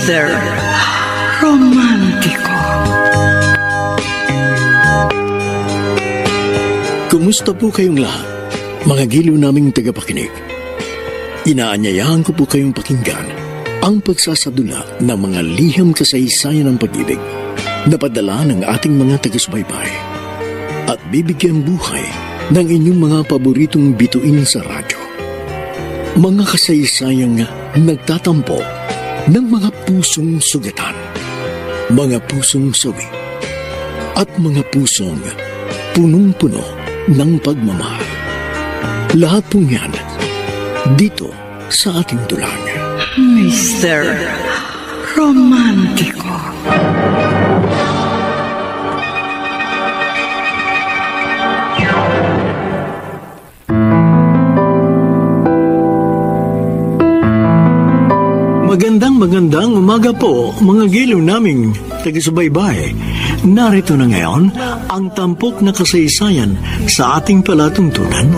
Mr. Romántico. Kumusta po kayong lahat, mga giliw naming tagapakinig? Inaanyayahan ko po kayong pakinggan ang pagsasadula ng mga liham kasaysayan ng pag-ibig na padala ng ating mga taga-subaybay at bibigyan buhay ng inyong mga paboritong bituin sa radyo. Mga kasaysayang nagtatampo ng mga pusong sugatan, mga pusong sawi, at mga pusong punong-puno ng pagmamahal. Lahat pong yan dito sa ating tulang. Mr. Romántico. Magandang umaga po, mga giliw naming taga-subaybay. Narito na ngayon ang tampok na kasaysayan sa ating palatuntunan.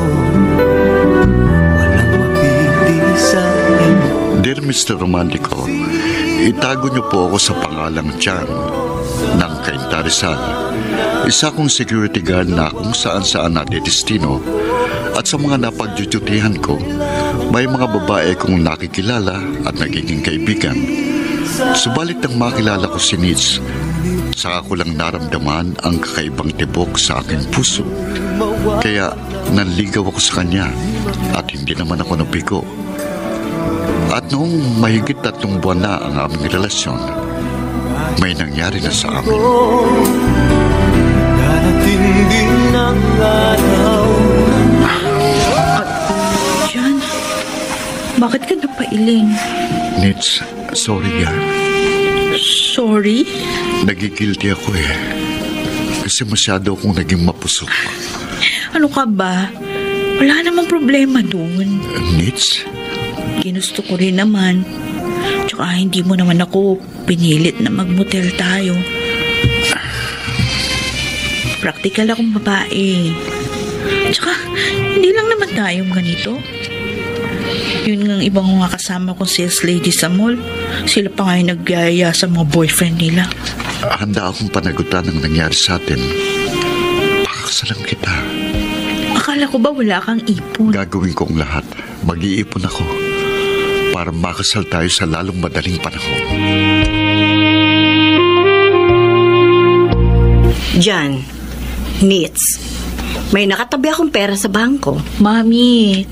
Dear Mr. Romantico, itago niyo po ako sa pangalang Tiyan ng Cainta Rizal. Isa kong security guard na kung saan-saan nadedestino at sa mga napagdututihan ko, may mga babae kong nakikilala at nagiging kaibigan. Subalit nang makilala ko si Nitz, saka ko lang naramdaman ang kakaibang tibok sa aking puso. Kaya nanligaw ako sa kanya at hindi naman ako nabigo. At noong mahigit 3 buwan na ang aming relasyon, may nangyari na sa amin. Jan, bakit ka napailing? Nitz, sorry yan. Sorry? Nagigilty ako eh. Kasi masyado akong naging mapusok. Ano ka ba? Wala namang problema dun. Nitz? Ginusto ko rin naman. Tsaka hindi mo naman ako pinilit na magmotel tayo. Praktikal akong babae. Tsaka hindi lang naman tayong ganito. Yun ng ibang mga kasama kong sales lady sa mall. Sila pa nga yung nagyaya sa mga boyfriend nila. Handa akong panagutan ang nangyari sa atin. Pakakasalan kita. Akala ko ba wala kang ipon? Gagawin ko ang lahat. Mag-iipon ako para makasal tayo sa lalong madaling panahon. Jan, Nitz, may nakatabi akong pera sa bangko. Mami,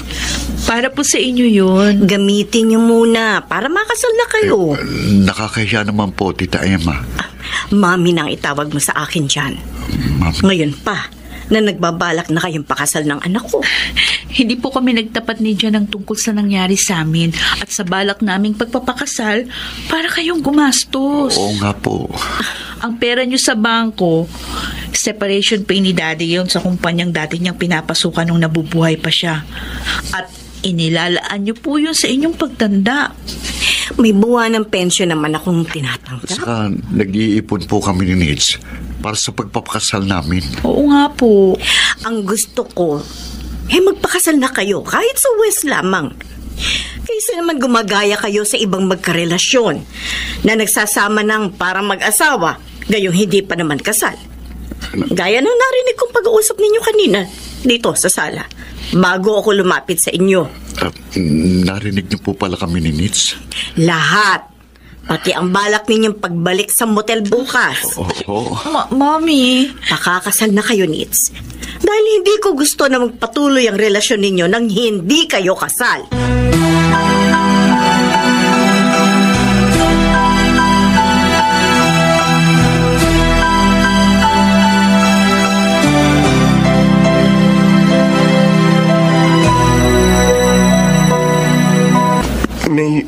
para po sa inyo yun. Gamitin niyo muna para makasal na kayo. Nakakahiya naman po, Tita Emma. Mami nang itawag mo sa akin, Jan. Mami. Ngayon pa, na nagbabalak na kayong pakasal ng anak ko. Hindi po kami nagtapat ni Jan ng tungkol sa nangyari sa amin at sa balak naming pagpapakasal para kayong gumastos. Oo nga po. Ang pera nyo sa bangko, separation pay ni Daddy yun sa kumpanyang dati niyang pinapasukan nung nabubuhay pa siya. At inilalaan nyo po yun sa inyong pagtanda. May buwan ng pensyon naman akong tinatanggap. Saka nag-iipon po kami ni Nitz para sa pagpapakasal namin. Oo nga po. Ang gusto ko, magpakasal na kayo kahit sa West lamang. Kaysa naman gumagaya kayo sa ibang magkarelasyon na nagsasama ng parang mag-asawa, gayong hindi pa naman kasal. Gaya ng narinig kong pag-uusap ninyo kanina dito sa sala bago ako lumapit sa inyo. Narinig niyo po pala kami ni Nitz? Lahat. Pati ang balak ninyong pagbalik sa motel bukas. Oo. Mami. Pakakasal na kayo, Nitz. Dahil hindi ko gusto na magpatuloy ang relasyon ninyo nang hindi kayo kasal. May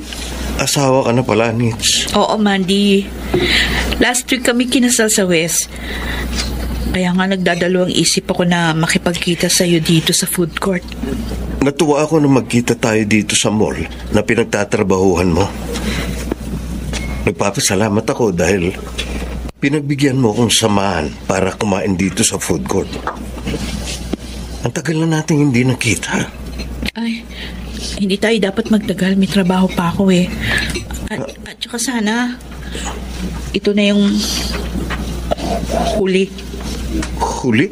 asawa ka na pala, Nitz. Oo, Mandy. Last week kami kinasal sa West. Kaya nga nagdadalawang isip ako na makipagkita sa'yo dito sa food court. Natuwa ako na magkita tayo dito sa mall na pinagtatrabahuhan mo. Nagpapasalamat ako dahil pinagbigyan mo akong samahan para kumain dito sa food court. Ang tagal na natin hindi nakita. Ay, hindi tayo dapat magtagal. May trabaho pa ako eh. At saka sana, ito na yung huli. Huli?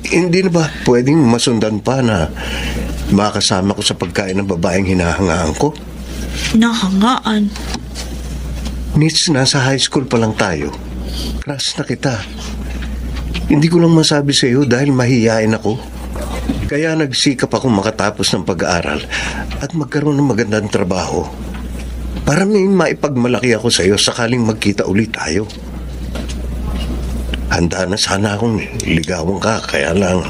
Hindi na ba pwedeng masundan pa na makasama ko sa pagkain ng babaeng hinahangaan ko? Nahangaan. Nits, nasa high school pa lang tayo. Crush na kita. Hindi ko lang masabi sa iyo dahil mahiyain ako. Kaya nagsikap akong makatapos ng pag-aaral at magkaroon ng magandang trabaho. Para may maipagmalaki ako sa iyo sakaling magkita ulit tayo. Handa na sana akong ligawan ka, kaya lang...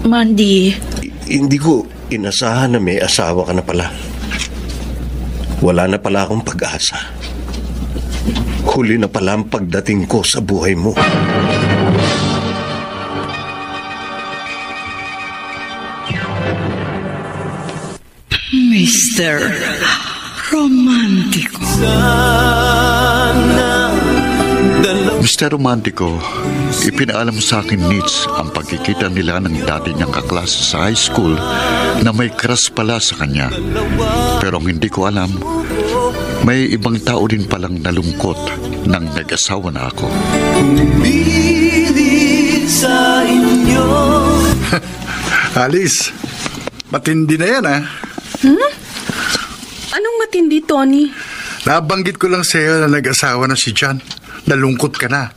Mandy. Hindi ko inasahan na may asawa ka na pala. Wala na pala akong pag-asa. Huli na pala ang pagdating ko sa buhay mo. Mr. Romantico. Mr. Romantico, ipinaalam sa akin, Nits, ang pagkikita nila ng dati niyang kaklase sa high school na may crush pala sa kanya. Pero ang hindi ko alam, may ibang tao din palang nalungkot nang nag-asawa na ako. Alice, matindi na yan, ha? Anong matindi, Tony? Nabanggit ko lang sa iyo na nag-asawa na si John. Nalungkot ka na.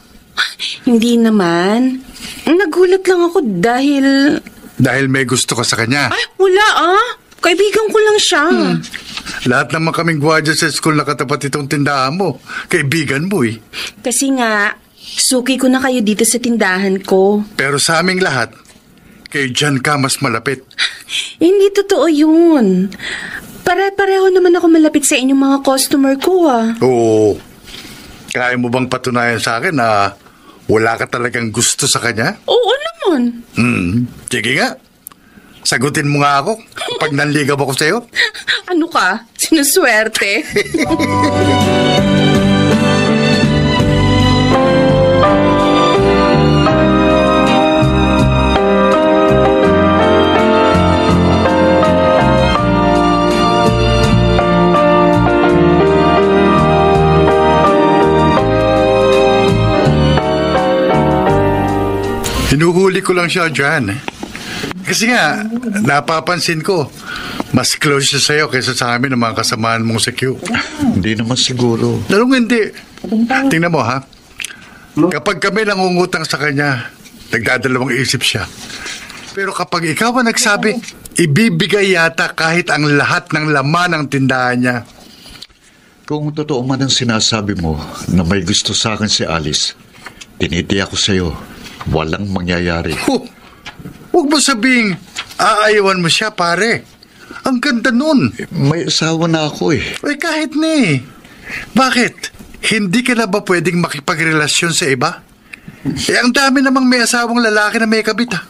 Hindi naman. Nagulat lang ako dahil... Dahil may gusto ka sa kanya. Ay, wala Kaibigan ko lang siya. Lahat naman kaming gwardiya sa school na katapat itong tindahan mo. Kaibigan mo eh. Kasi nga, suki ko na kayo dito sa tindahan ko. Pero sa aming lahat, kay John ka mas malapit. Hindi totoo yun. Pare-pareho naman ako malapit sa inyong mga customer ko Oo. Kaya mo bang patunayan sa akin na wala ka talagang gusto sa kanya? Oo naman. Sige nga. Sagutin mo nga ako kapag nanligaw ako sa'yo. Ano ka? Sinuswerte. Hinuhuli ko lang siya dyan. Kasi nga, napapansin ko, mas close siya sa'yo kaysa sa amin ng mga kasamaan mong sa Q. Hindi naman siguro. Lalong hindi. Tingnan mo, ha? Kapag kami nangungutang sa kanya, nagdadalawang isip siya. Pero kapag ikaw ang nagsabi, ibibigay yata kahit ang lahat ng laman ng tindahan niya. Kung totoo man ang sinasabi mo na may gusto sa akin si Alice, tinitiyak ko sa'yo, walang mangyayari. Huwag mo sabing aayawan mo siya, pare. Ang ganda nun. May asawa na ako eh. Ay, kahit na eh. Bakit? Hindi ka na ba pwedeng makipagrelasyon sa iba? Ang dami namang may asawang lalaki na may kabit, ha?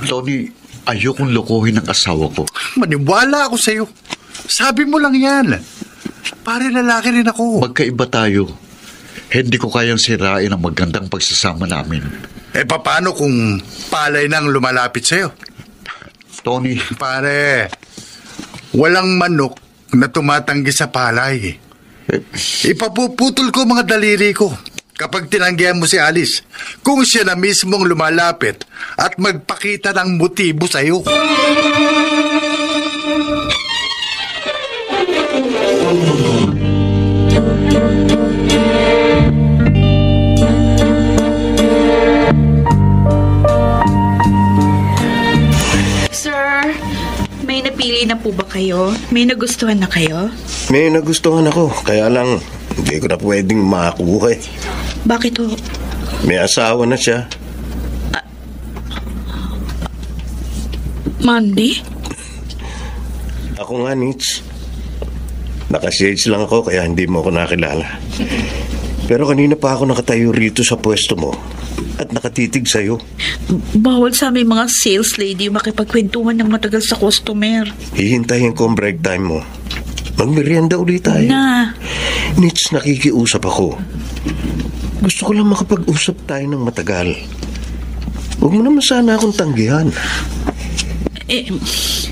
Tony, ayokong lokohin ang asawa ko. Maniwala ako sa'yo. Sabi mo lang yan. Pare, lalaki rin ako. Magkaiba tayo. Hindi ko kayang sirain ang magandang pagsasama namin. Paano kung palay nang lumalapit sa'yo? Tony. Pare, walang manok na tumatanggi sa palay. Ipapuputol ko mga daliri ko kapag tinanggihan mo si Alice kung siya na mismong lumalapit at magpakita ng motibo sa'yo. May napili na po ba kayo? May nagustuhan na kayo? May nagustuhan ako, kaya lang hindi ko na pwedeng makakuha eh. Bakit ho? May asawa na siya. Mandy? Ako nga, Nits. Nakashades lang ako kaya hindi mo ako nakilala. Pero kanina pa ako nakatayo rito sa pwesto mo at nakatitig sa'yo. Bawal sa aming mga sales lady makipagkwentuhan ng matagal sa customer. Hihintayin ko ang break time mo. Magmerienda ulit tayo. Na. Nits, nakikiusap ako. Gusto ko lang makapag-usap tayo ng matagal. Huwag mo naman sana akong tanggihan.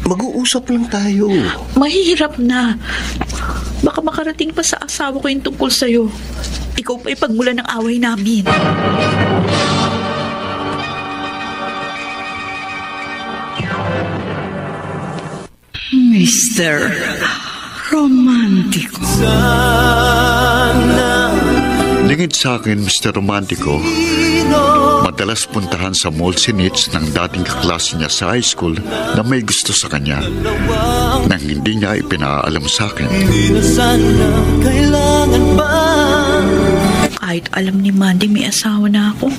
Mag-uusap lang tayo. Mahirap na. Baka makarating pa sa asawa ko yung tungkol sa'yo. Ikaw pa ipagmula ng away namin. Mr. Romantico. Lingid sa akin, Mr. Romantico, madalas puntahan sa mall si Nitz ng dating kaklase niya sa high school na may gusto sa kanya nang hindi niya ipinaalam sa akin. Kahit alam ni Mandy may asawa na ako,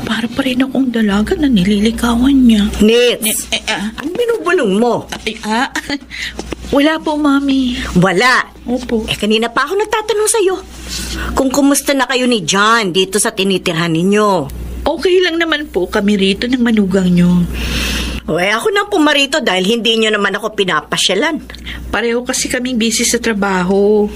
para pa rin akong dalaga na nililikawan niya. Nitz, ang binubulong mo? Wala po, Mami. Wala. Opo. Kanina pa ako nagtatanong sa'yo kung kumusta na kayo ni John dito sa tinitirhan ninyo. Okay lang naman po kami rito ng manugang niyo. Ako nang pumarito dahil hindi nyo naman ako pinapasyalan. Pareho kasi kaming busy sa trabaho.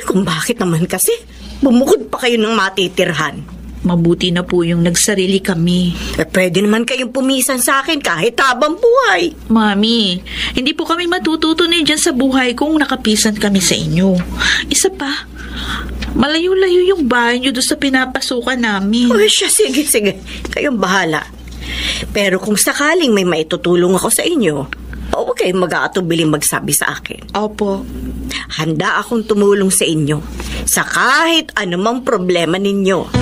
Kung bakit naman kasi, bumukod pa kayo ng matitirhan. Mabuti na po yung nagsarili kami. Pwede naman kayong pumisan sa akin kahit habang buhay. Mami, hindi po kami matututunay dyan sa buhay kung nakapisan kami sa inyo. Isa pa, malayo-layo yung bahay nyo doon sa pinapasukan namin. Sige. Kayong bahala. Pero kung sakaling may maitutulong ako sa inyo, huwag kayong mag-aatubiling magsabi sa akin. Opo. Handa akong tumulong sa inyo sa kahit anumang problema ninyo.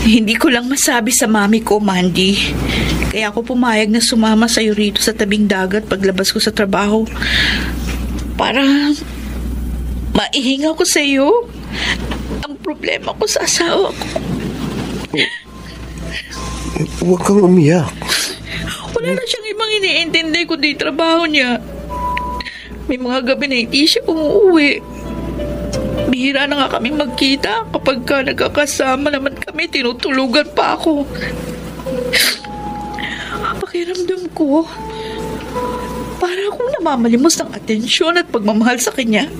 Hindi ko lang masabi sa mami ko, Mandy. Kaya ako pumayag na sumama sa'yo rito sa tabing dagat paglabas ko sa trabaho. Para maihinga ko sa'yo ang problema ko sa asawa ko. Huwag kang umiyak. Wala na siyang ibang iniintindi kundi trabaho niya. May mga gabi na hindi siya umuwi. Bihira na nga kaming magkita. Kapag ka nagkakasama naman kami, tinutulugan pa ako. Pakiramdam ko, para akong namamalimos ng atensyon at pagmamahal sa kanya.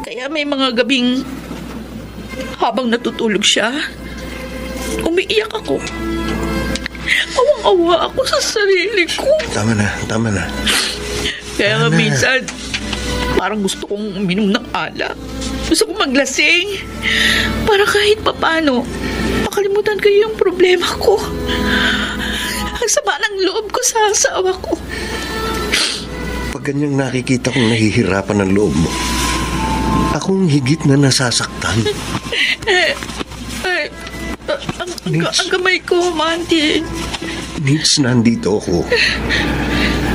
Kaya may mga gabing habang natutulog siya, umiiyak ako. Awang-awa ako sa sarili ko. Tama na. Kaya nga minsan, parang gusto kong uminom ng alak. Gusto kong maglasing. Para kahit papano, makalimutan ko yung problema ko. Ang sama ng loob ko sa asawa ko. Pag ganyang nakikita kong nahihirapan ang loob mo, akong higit na nasasaktan. Ang kamay ko, Mandy. Nitz, nandito ako.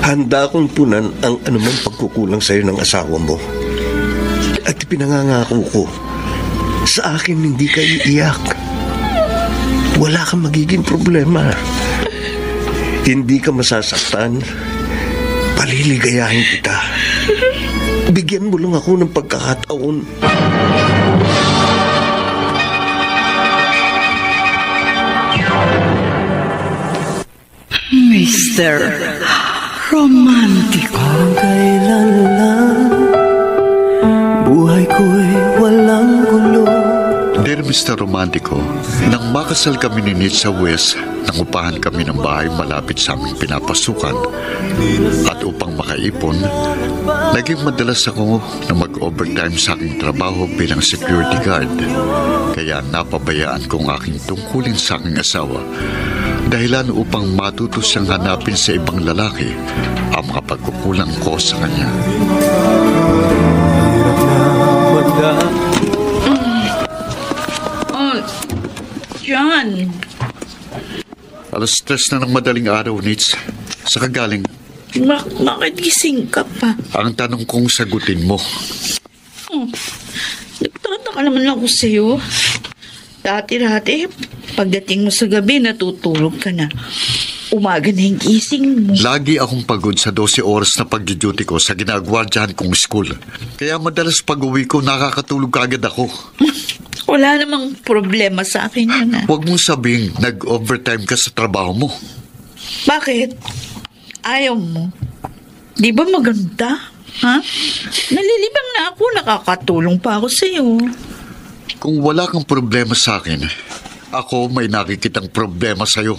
Handa akong punan ang anumang pagkukulang sa'yo ng asawa mo. At pinangangako ko, sa akin hindi ka iiyak. Wala kang magiging problema. Hindi ka masasaktan. Paliligayahin kita. Bigyan mo lang ako ng pagkakataon. Mr. Romantico. Kailan lang buhay ko'y walang gulo. Dear Mr. Romantico, nang makasal kami ni Nitz sa West, nangupahan kami ng bahay malapit sa aming pinapasukan. At upang makaipon, naging madalas ako na mag-overtime sa aking trabaho bilang security guard. Kaya napabayaan kong aking tungkulin sa aking asawa, dahilan upang matuto siyang hanapin sa ibang lalaki ang mga pagkukulang ko sa kanya. John. Alas 3 na ng madaling araw, Nitz. Sa kagaling. Bakit gising ka pa? Ang tanong kong sagutin mo. Nagtataka naman ako sa'yo. Dati-dati, pagdating mo sa gabi, natutulog ka na. Umaga na yung gising mo. Lagi akong pagod sa 12 oras na pag-duty ko sa ginagwardyahan kong school. Kaya madalas pag-uwi ko, nakakatulog agad ako. Wala namang problema sa akin yun, ah. Huwag mong sabing nag-overtime ka sa trabaho mo. Bakit? Ayaw mo? Di ba maganda? Ha? Nalilibang na ako, nakakatulong pa ako sa'yo. Kung wala kang problema sa akin, ako may nakikitang problema sa'yo.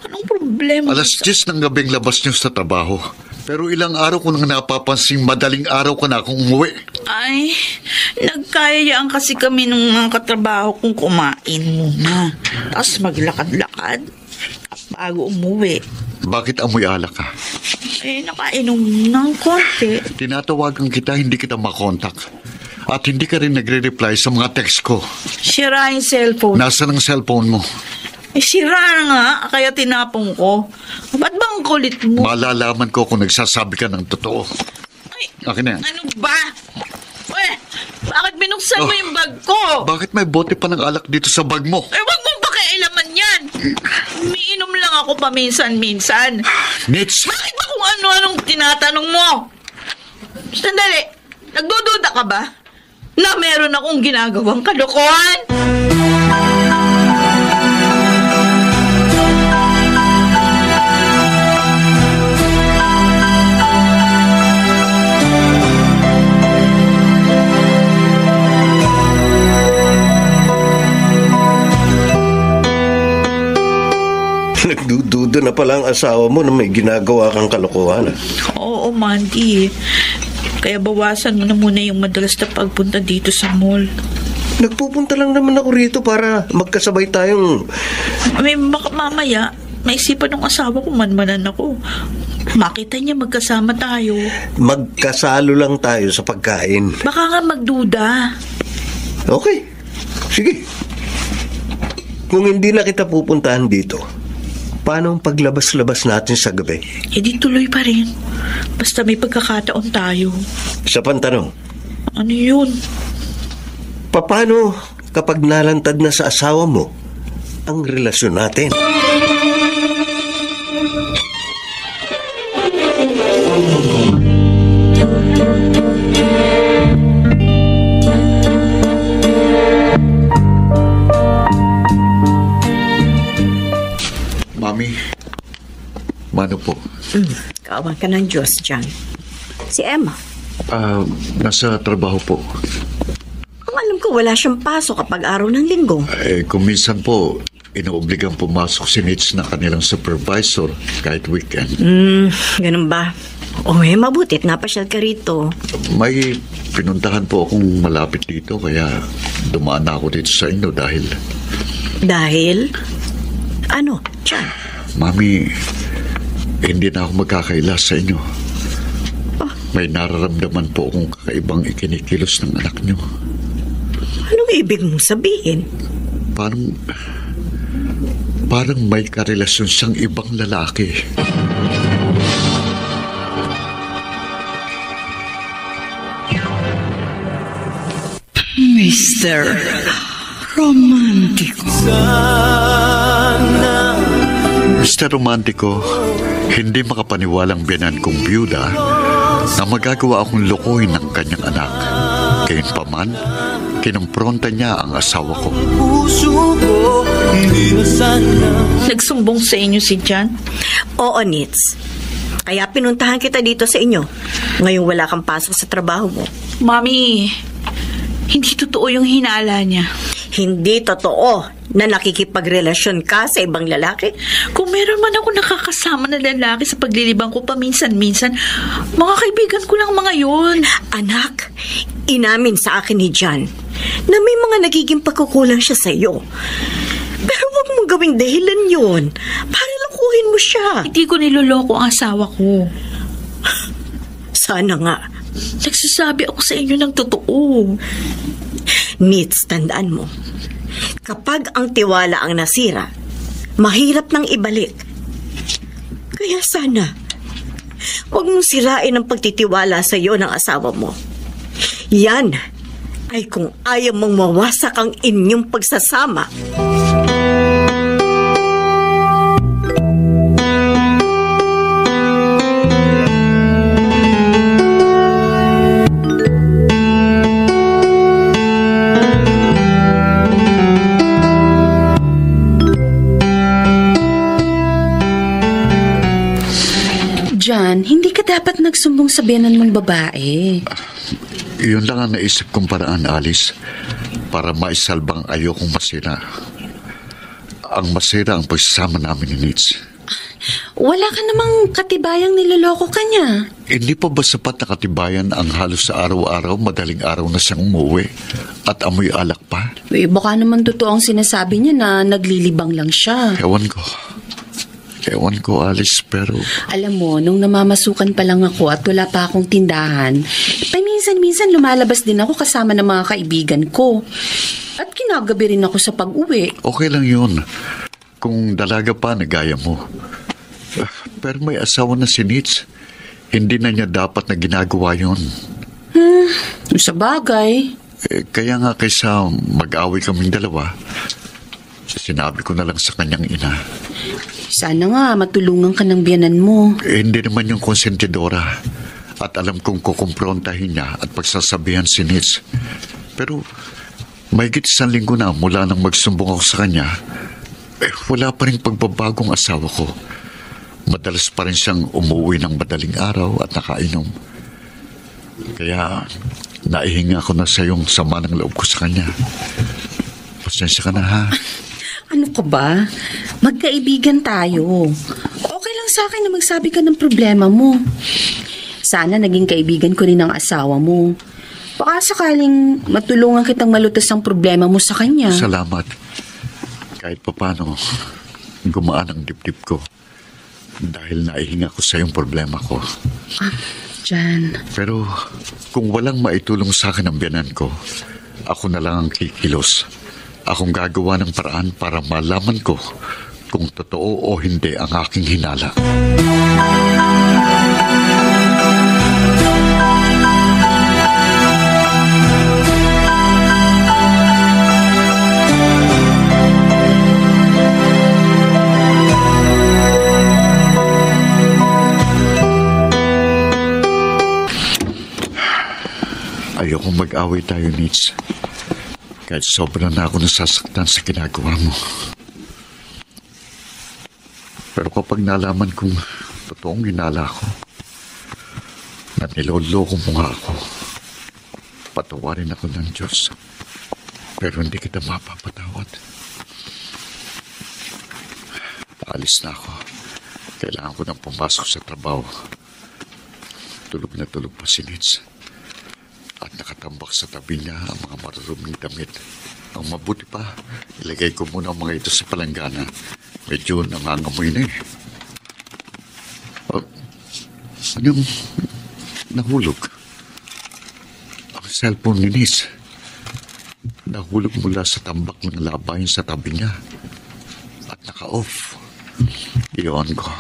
Anong problema? Alas 10 ng gabing labas niyo sa trabaho. Pero ilang araw ko nang napapansing madaling araw ka na akong umuwi. Ay, nagkayayaan kasi kami ng mga katrabaho kong kumain muna. Tapos maglakad-lakad bago umuwi. Bakit amoy alak ka? Eh, nakainom ng konti. Tinatawagan kita, hindi kita makontak. At hindi ka rin nagre-reply sa mga text ko. Sira yung cellphone. Nasaan ang cellphone mo? Eh, sira na nga, kaya tinapong ko. Ba't ba ang kulit mo? Malalaman ko kung nagsasabi ka ng totoo. Ay, Akin na yan. ano ba? Eh, bakit binuksan mo yung bag ko? Bakit may bote pa ng alak dito sa bag mo? Eh, wag mong pakialaman yan. Umiinom lang ako paminsan-minsan. Nits! Bakit ba kung ano-anong tinatanong mo? Sandali, nagdududa ka ba na meron akong ginagawang kalokohan? Nagdududa na pala ang asawa mo na may ginagawa kang kalokohan. Oo, Mandy. Kaya bawasan mo na muna yung madalas na pagpunta dito sa mall. Nagpupunta lang naman ako rito para magkasabay tayong... Baka mamaya, maisipan ng asawa ko, manmanan ako. Makita niya magkasama tayo. Magkasalo lang tayo sa pagkain. Baka nga magduda. Okay. Sige. Kung hindi na kita pupuntahan dito, paano ang paglabas-labas natin sa gabi? Eh di tuloy pa rin. Basta may pagkakataon tayo. Sa pantanong. Ano yun? Paano kapag nalantad na sa asawa mo ang relasyon natin? Mami, mano po? Kaawang ka ng Diyos dyan. Si Emma. Nasa trabaho po. Ang alam ko, wala siyang pasok kapag araw ng linggo. Kung minsan po, inuobligang pumasok si Nits na kanilang supervisor kahit weekend. Ganun ba? Mabutit. Napasyal ka rito. May pinuntahan po akong malapit dito kaya dumaan na ako dito sa inyo dahil... Dahil? Ano? Diyan? Mami, hindi na ako magkakaila sa inyo. May nararamdaman po akong kakaibang ikinikilos ng anak nyo. Anong ibig mong sabihin? Parang may karelasyon siyang ibang lalaki. Mr. Romantico. Mr. Romantico, hindi makapaniwalang biyanan kong byuda na magagawa akong lukuhin ng kanyang anak. Gayunpaman, kinumpronta niya ang asawa ko. Nagsumbong sa inyo si Jan? Oo, Nits. Kaya pinuntahan kita dito sa inyo. Ngayong wala kang pasok sa trabaho mo. Mami, hindi totoo yung hinala niya. Hindi totoo na nakikipagrelasyon ka sa ibang lalaki. Kung meron man ako nakakasama na lalaki sa paglilibang ko paminsan-minsan, mga kaibigan ko lang mga yun. Anak, inamin sa akin ni Jan na may mga nagiging pagkukulang siya sa iyo. Pero huwag mong gawing dahilan yun para lukuhin mo siya. Hindi ko niloloko ang asawa ko. Sana nga. Nagsasabi ako sa inyo ng totoo. Nits, tandaan mo, kapag ang tiwala ang nasira, mahirap nang ibalik. Kaya sana, huwag mong sirain ang pagtitiwala sa iyo ng asawa mo. Yan ay kung ayaw mong mawasak ang inyong pagsasama. Jan, hindi ka dapat nagsumbong sa biyanan mong babae. Yun lang ang naisip kong paraan, Alice, para maisalbang ayokong masira. Ang masira ang pagsasama namin ni Nitz. Wala ka namang katibayang niloloko ka niya. Hindi pa ba sapat na katibayan ang halos sa araw-araw, madaling araw na siyang umuwi at amoy alak pa? Baka naman totoo ang sinasabi niya na naglilibang lang siya. Ewan ko, Alice, pero... Alam mo, nung namamasukan pa lang ako at wala pa akong tindahan, paminsan-minsan lumalabas din ako kasama ng mga kaibigan ko. At kinagabi rin ako sa pag-uwi. Okay lang yun. Kung dalaga pa, nagaya mo. Pero may asawa na si Nitz. Hindi na niya dapat na ginagawa yun. Sa bagay. Kaya nga kaysa mag-away kaming dalawa, sinabi ko na lang sa kanyang ina. Sana nga matulungan ka ng biyanan mo. Hindi naman yung konsentidora. At alam kong kukumprontahin niya at pagsasabihan si Nitz. Pero mahigit 1 linggo na mula nang magsumbong ako sa kanya, wala pa rin pagbabagong asawa ko. Madalas pa rin siyang umuwi ng madaling araw at nakainom. Kaya naihinga ko na sa yung sama ng loob ko sa kanya. Pasensya ka na, ha? Ano ka ba? Magkaibigan tayo. Okay lang sa akin na magsabi ka ng problema mo. Sana naging kaibigan ko rin ang asawa mo. Baka sakaling matulungan kitang malutas ang problema mo sa kanya. Salamat. Kahit papano, gumaan ang dibdib ko. Dahil naihinga ko sa yung problema ko. Jan. Pero kung walang maitulong sa akin ang biyanan ko, ako na lang ang kikilos. Akong gagawa ng paraan para malaman ko kung totoo o hindi ang aking hinala. Ayokong mag-away tayo, Nitz. Kahit sobra na ako nasasaktan sa ginagawa mo. Pero kapag nalaman kong totoong hinala ko, na niloloko mo nga ako, patawarin ako ng Diyos. Pero hindi kita mapapatawad. Paalis na ako. Kailangan ko nang pumasok sa trabaho. Tulog na tulog pa si Nitz. At nakatambak sa tabi niya ang mga maruruming damit. Ang mabuti pa, ilagay ko muna ang mga ito sa palanggana. Medyo nangangamoy na eh. Anong nahulog? Ang cellphone ni Nitz. Nahulog mula sa tambak ng labahin sa tabi niya. At naka-off. Iyon ko.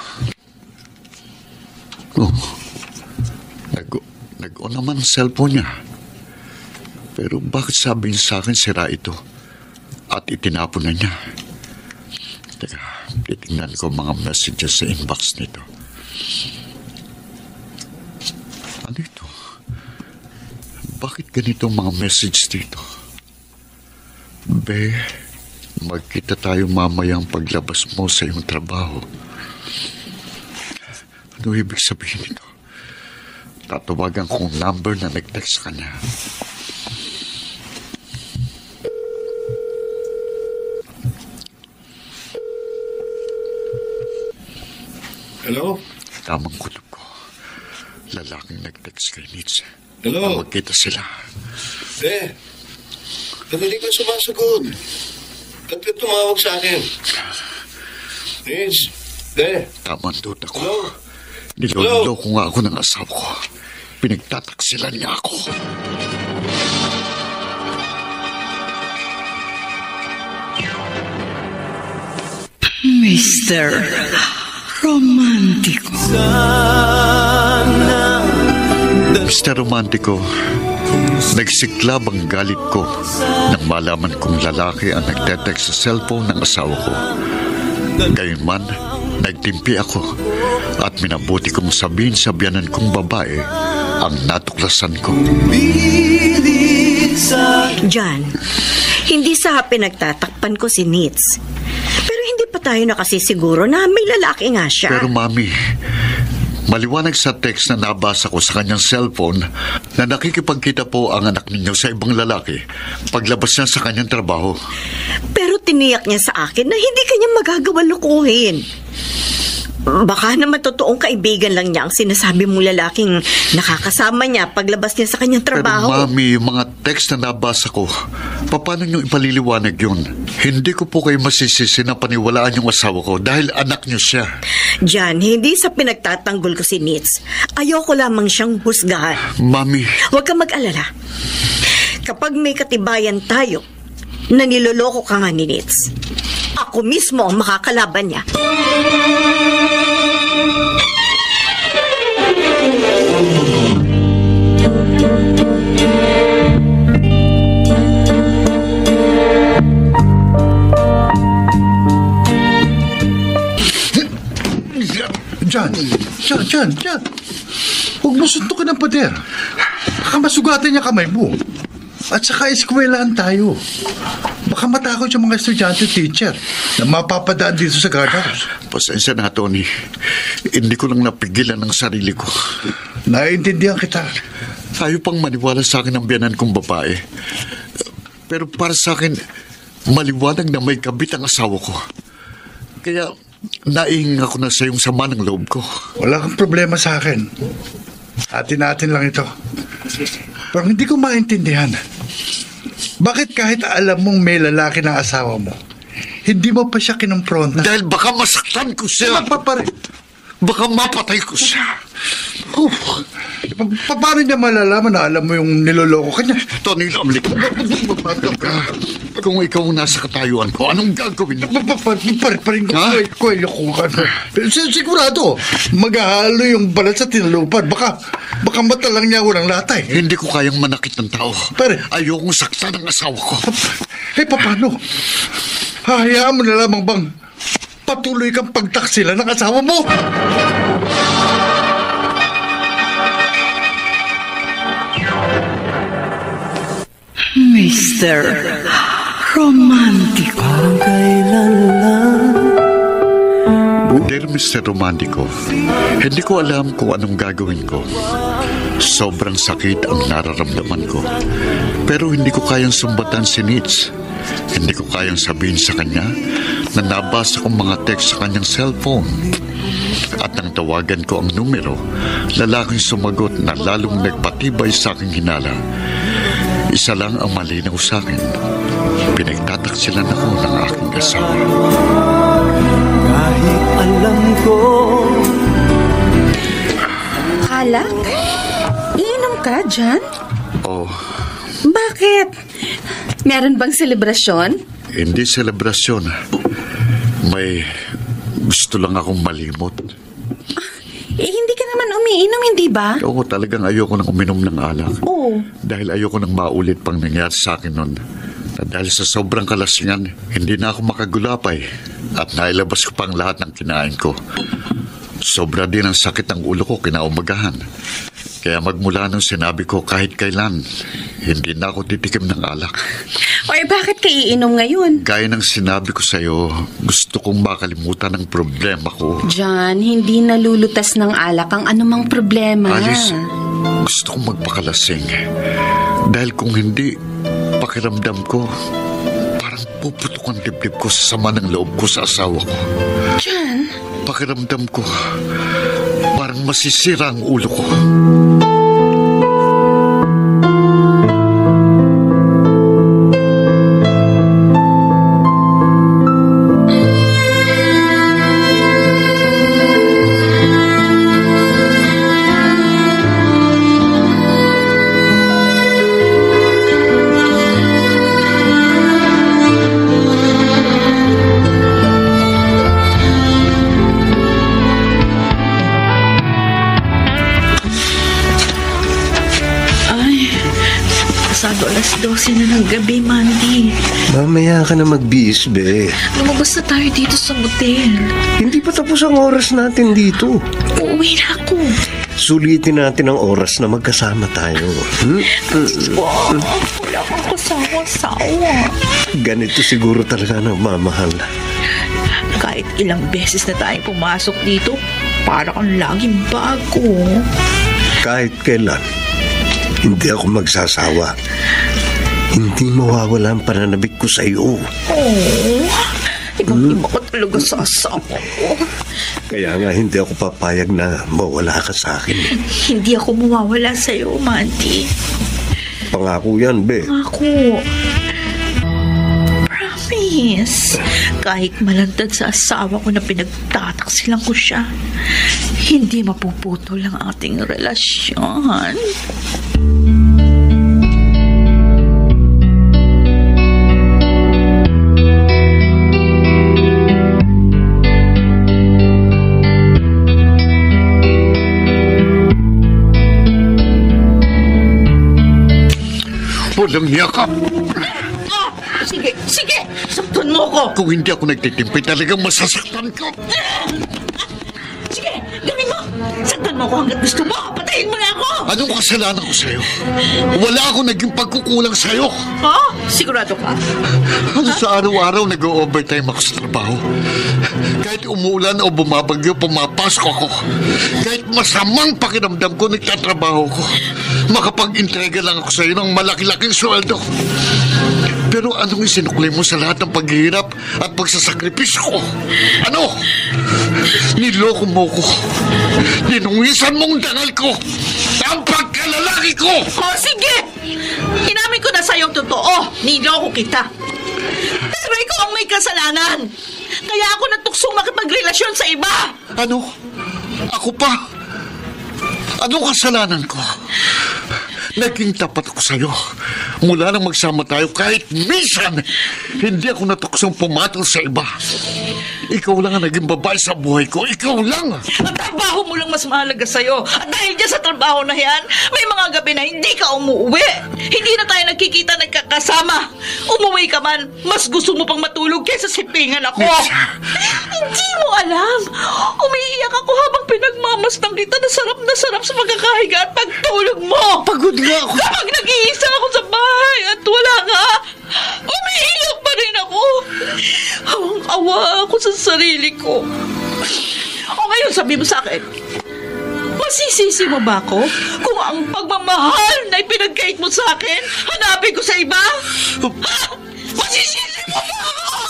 Nag-on naman ang cellphone niya. Pero bakit sabi niya sa akin sira ito? At itinapon na niya. Teka, titingnan ko mga messages sa inbox nito. Ano ito? Bakit ganito mga message dito? Be, magkita tayo mamayang paglabas mo sa iyong trabaho. Ano ibig sabihin nito? Tatawagan kong number na nag-text sa kanya. Hello? Tamang kutob ko. Lalaking nag-text kay Nitz. Hello? Magkita sila. Hindi ka sumasagot. Ba't ka tumawag sa akin? Nitz? Tamang duda ko. Hello? Niloloko ko nga ako ng asawa ko. Pinagtataksilan niya ako. Mr. Romantico. Mr. Romantico, nagsiklab ang galit ko nang malaman kong lalaki ang nagtetext sa cellphone ng asawa ko. Gayunman, nagtimpi ako at minabuti kong sabihin sa biyanan kong babae ang natuklasan ko. Jan, hindi sa pinagtatakpan ko si Nitz. Pero hindi pa tayo nakasisiguro na may lalaki nga siya. Pero mami, Maliwanag sa text na nabasa ko sa kanyang cellphone na nakikipagkita po ang anak ninyo sa ibang lalaki paglabas niya sa kanyang trabaho. Pero tiniyak niya sa akin na hindi kanya magagawa lukuhin. Baka naman totoong kaibigan lang niya ang sinasabi mong lalaking nakakasama niya paglabas niya sa kanyang trabaho. Pero Mami, yung mga text na nabasa ko, paano niyo ipaliliwanag yun? Hindi ko po kayo masisisi na paniwalaan yung asawa ko dahil anak niyo siya. Jan, hindi sa pinagtatanggol ko si Nitz. Ayoko lamang siyang husgahan. Mami. Huwag kang mag-alala. Kapag may katibayan tayo na niloloko ka nga ni Nitz, ako mismo ang makakalaban niya. Jan. Huwag mo suntukin ang pader. Baka masugatan niya kamay mo. At saka eskwelahan tayo. Baka matakot yung mga estudyante teacher na mapapadaan dito sa guardhouse. Pasensya na, Tony. Hindi ko lang napigilan ang sarili ko. Naiintindihan kita. Ayaw pang maniwala sa akin ang biyanan kong babae. Pero para sa akin, maliwanag na may kabit ang asawa ko. Kaya naihinga ko na sa iyong sama ng loob ko. Wala kang problema sa akin. Atin-atin lang ito. Pero hindi ko maintindihan. Bakit kahit alam mong may lalaki ng asawa mo, hindi mo pa siya kinumpronta? Dahil baka masaktan ko siya. Baka mapatay ko siya. Paano niya malalaman na alam mo yung niloloko ka niya? Tony, lamlik. Kung ikaw ang nasa katayuan ko, anong gagawin mo? Paring ko ka. Sigurado, maghahalo yung balat sa tinalupad. Baka mata lang niya walang latay. Hindi ko kayang manakit ng tao. Pare, ayokong saktan ang asawa ko. Paano? Hahayaan mo na lamang bang patuloy kang pagtaksila ng asawa mo? Mr. Romantico. Parang kailan lang. Dear Mr. Romantico, hindi ko alam kung anong gagawin ko. Sobrang sakit ang nararamdaman ko. Pero hindi ko kayang sumbatan si Nitz. Hindi ko kayang sabihin sa kanya na nabasa kong mga text sa kanyang cellphone. At nang tawagan ko ang numero, lalaking sumagot na lalong nagpatibay sa aking hinala. Isa lang ang malinaw sa akin. Pinagtataksilan ako ng aking asawa. Kahit alam ko. Alak? Iinom ka, Jan? Oh. Bakit? Meron bang selebrasyon? Hindi selebrasyon. May gusto lang akong malimot. Hindi ka naman umiinom, hindi ba? Oo, talagang ayoko nang uminom ng alak. Oo. Dahil ayoko nang maulit pang nangyari sa akin noon. Dahil sa sobrang kalasingan, hindi na ako makagulapay at nailabas ko pang lahat ng kinain ko. Sobra din ang sakit ng ulo ko kinaumagahan. Kaya magmula nung sinabi ko kahit kailan, hindi na ako titikim ng alak. Oy, bakit ka iinom ngayon? Gaya ng sinabi ko sa'yo, gusto kong makalimutan ang problema ko. Jan, hindi nalulutas ng alak ang anumang problema. Alice, gusto kong magpakalasing. Dahil kung hindi, pakiramdam ko, parang puputok ang dibdib ko sa sama ng loob ko sa asawa ko. Jan? Pakiramdam ko, parang masisira ang ulo ko. Pasado alas 12 na ng gabi, Mandy. Mamaya ka na magbihis, be. Lumabas na tayo dito sa motel. Hindi pa tapos ang oras natin dito. Uuwi na ako. Sulitin natin ang oras na magkasama tayo. Wala kang kasawa-sawa. Ganito siguro talaga ng mamahal. Kahit ilang beses na tayo pumasok dito, Para kang laging bago. Kahit kailan, hindi ako magsasawa. Hindi mawawala ang pananabik ko sa iyo. Ibang-iba ko talaga sa asawa ko. Kaya nga hindi ako papayag na mawala ka sa akin. Hindi ako mawawala sa'yo, Mandy. Pangako yan, be. Pangako. Promise. Kahit malantad sa asawa ko na pinagtataksilan ko siya, hindi mapuputol ang ating relasyon. Walang yakap. Sige, sige! Saktan mo ko! Kung hindi ako nagtitimpay, talagang masasaktan ko. Sige, gawin mo! Saktan mo ko hanggat gusto mo! Patayin mo na ako! Anong kasalanan ko sa'yo? Wala ako naging pagkukulang sa'yo. Ha? Sigurado ka? Ano sa araw-araw nag-overtime ako sa trabaho? Kahit umuulan o bumabagyo, pumapasok ako. Kahit masamang pakiramdam ko, nagtatrabaho ko. Makapag-entrega lang ako sa'yo ng malaki-laking sweldo. Pero anong isinuklay mo sa lahat ng paghihirap at pagsasakripisyo ko? Ano? Niloko mo ko. Ninungisan mong dangal ko. Ang pagkalalaki ko! O, sige! Inamin ko na sa'yo ang totoo. Niloko kita. Pero ikaw ang may kasalanan. Kaya ako natuksong makipagrelasyon sa iba. Ano? Ako pa? Anong kasalanan ko? Naging tapat ako sa'yo. Mula nang magsama tayo, kahit minsan, hindi ako natuksong pumatol sa iba. Ikaw lang ang naging babae sa buhay ko. Ikaw lang. Ang trabaho mo lang mas mahalaga sa'yo. At dahil dyan sa trabaho na yan, may mga gabi na hindi ka umuwi. Hindi na tayo nagkikita, nagkakasama. Umuwi ka man, mas gusto mo pang matulog kaysa sipingan ako. Hindi mo alam. Umiiyak ako habang pinagmamastang kita na sarap sa pagkakahiga at pagtulog mo. Pagod nga ako. Kapag nag-iisa ako sa bahay at wala nga, umiiyak pa rin ako. Awang-awa ako sa sarili ko. O ngayon, sabi mo sa akin, masisisi mo ba ako kung ang pagmamahal na ipinagkait mo sa akin, hanapin ko sa iba? Ha? Masisisi mo ba ako?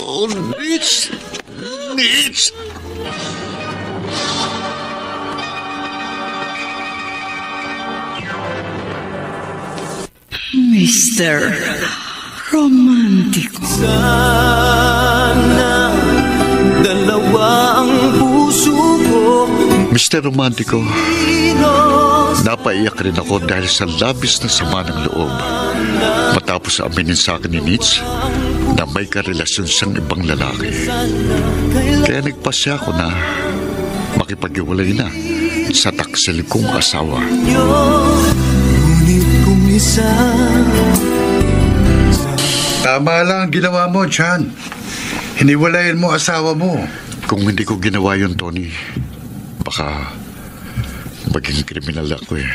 Oh, Nitz! Nitz! Mr. Romantico. Sana dalawa ang puso ko. Mr. Romantico, napaiyak rin ako dahil sa labis na sama ng loob. Matapos aminin sa akin ni Nitz na may karelasyon siyang ibang lalaki. Kaya nagpasya ako na makipag-iwalay na sa taksil kong asawa. Ngunit kung isa Tama lang ang ginawa mo, John. Hiniwalayan mo asawa mo. Kung hindi ko ginawa yun, Tony, baka maging kriminal ako eh.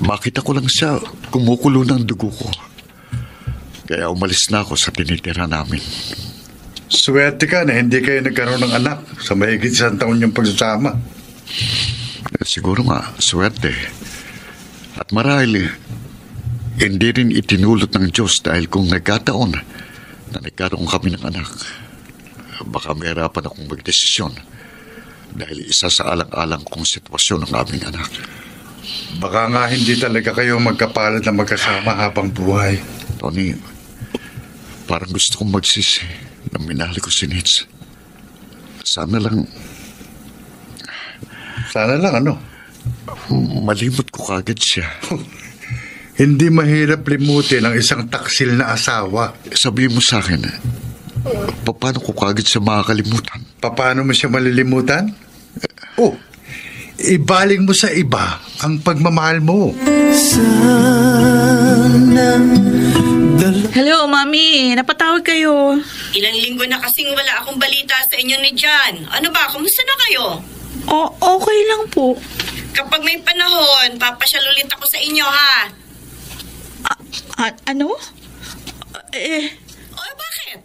Makita ko lang siya, kumukulo ng dugo ko. Kaya umalis na ako sa tinitira namin. Swerte ka na hindi kayo nagkaroon ng anak sa mahigit 1 taon yung pagsasama. Siguro nga, swerte. At marahil, hindi rin itinulot ng Diyos dahil kung nagkataon na nagkaroon kami ng anak, baka mahirapan akong magdesisyon dahil isa sa alang-alang kong sitwasyon ng aming anak. Baka nga hindi talaga kayo magkapalad na magkasama habang buhay. Tony, parang gusto kong magsisi na minahal ko si Nitz. Sana lang ano? malimot ko kagad siya. Hindi mahirap limutin ang isang taksil na asawa. Sabihin mo sa akin, paano ko kagad siya makakalimutan? Paano mo siya malilimutan? Ibaling mo sa iba ang pagmamahal mo. Hello, Mami. Napatawag kayo. Ilang linggo na kasing wala akong balita sa inyo ni John. Ano ba? Kumusta na kayo? Okay lang po. Kapag may panahon, papasyal ulit ako sa inyo, ha? Ano? Bakit?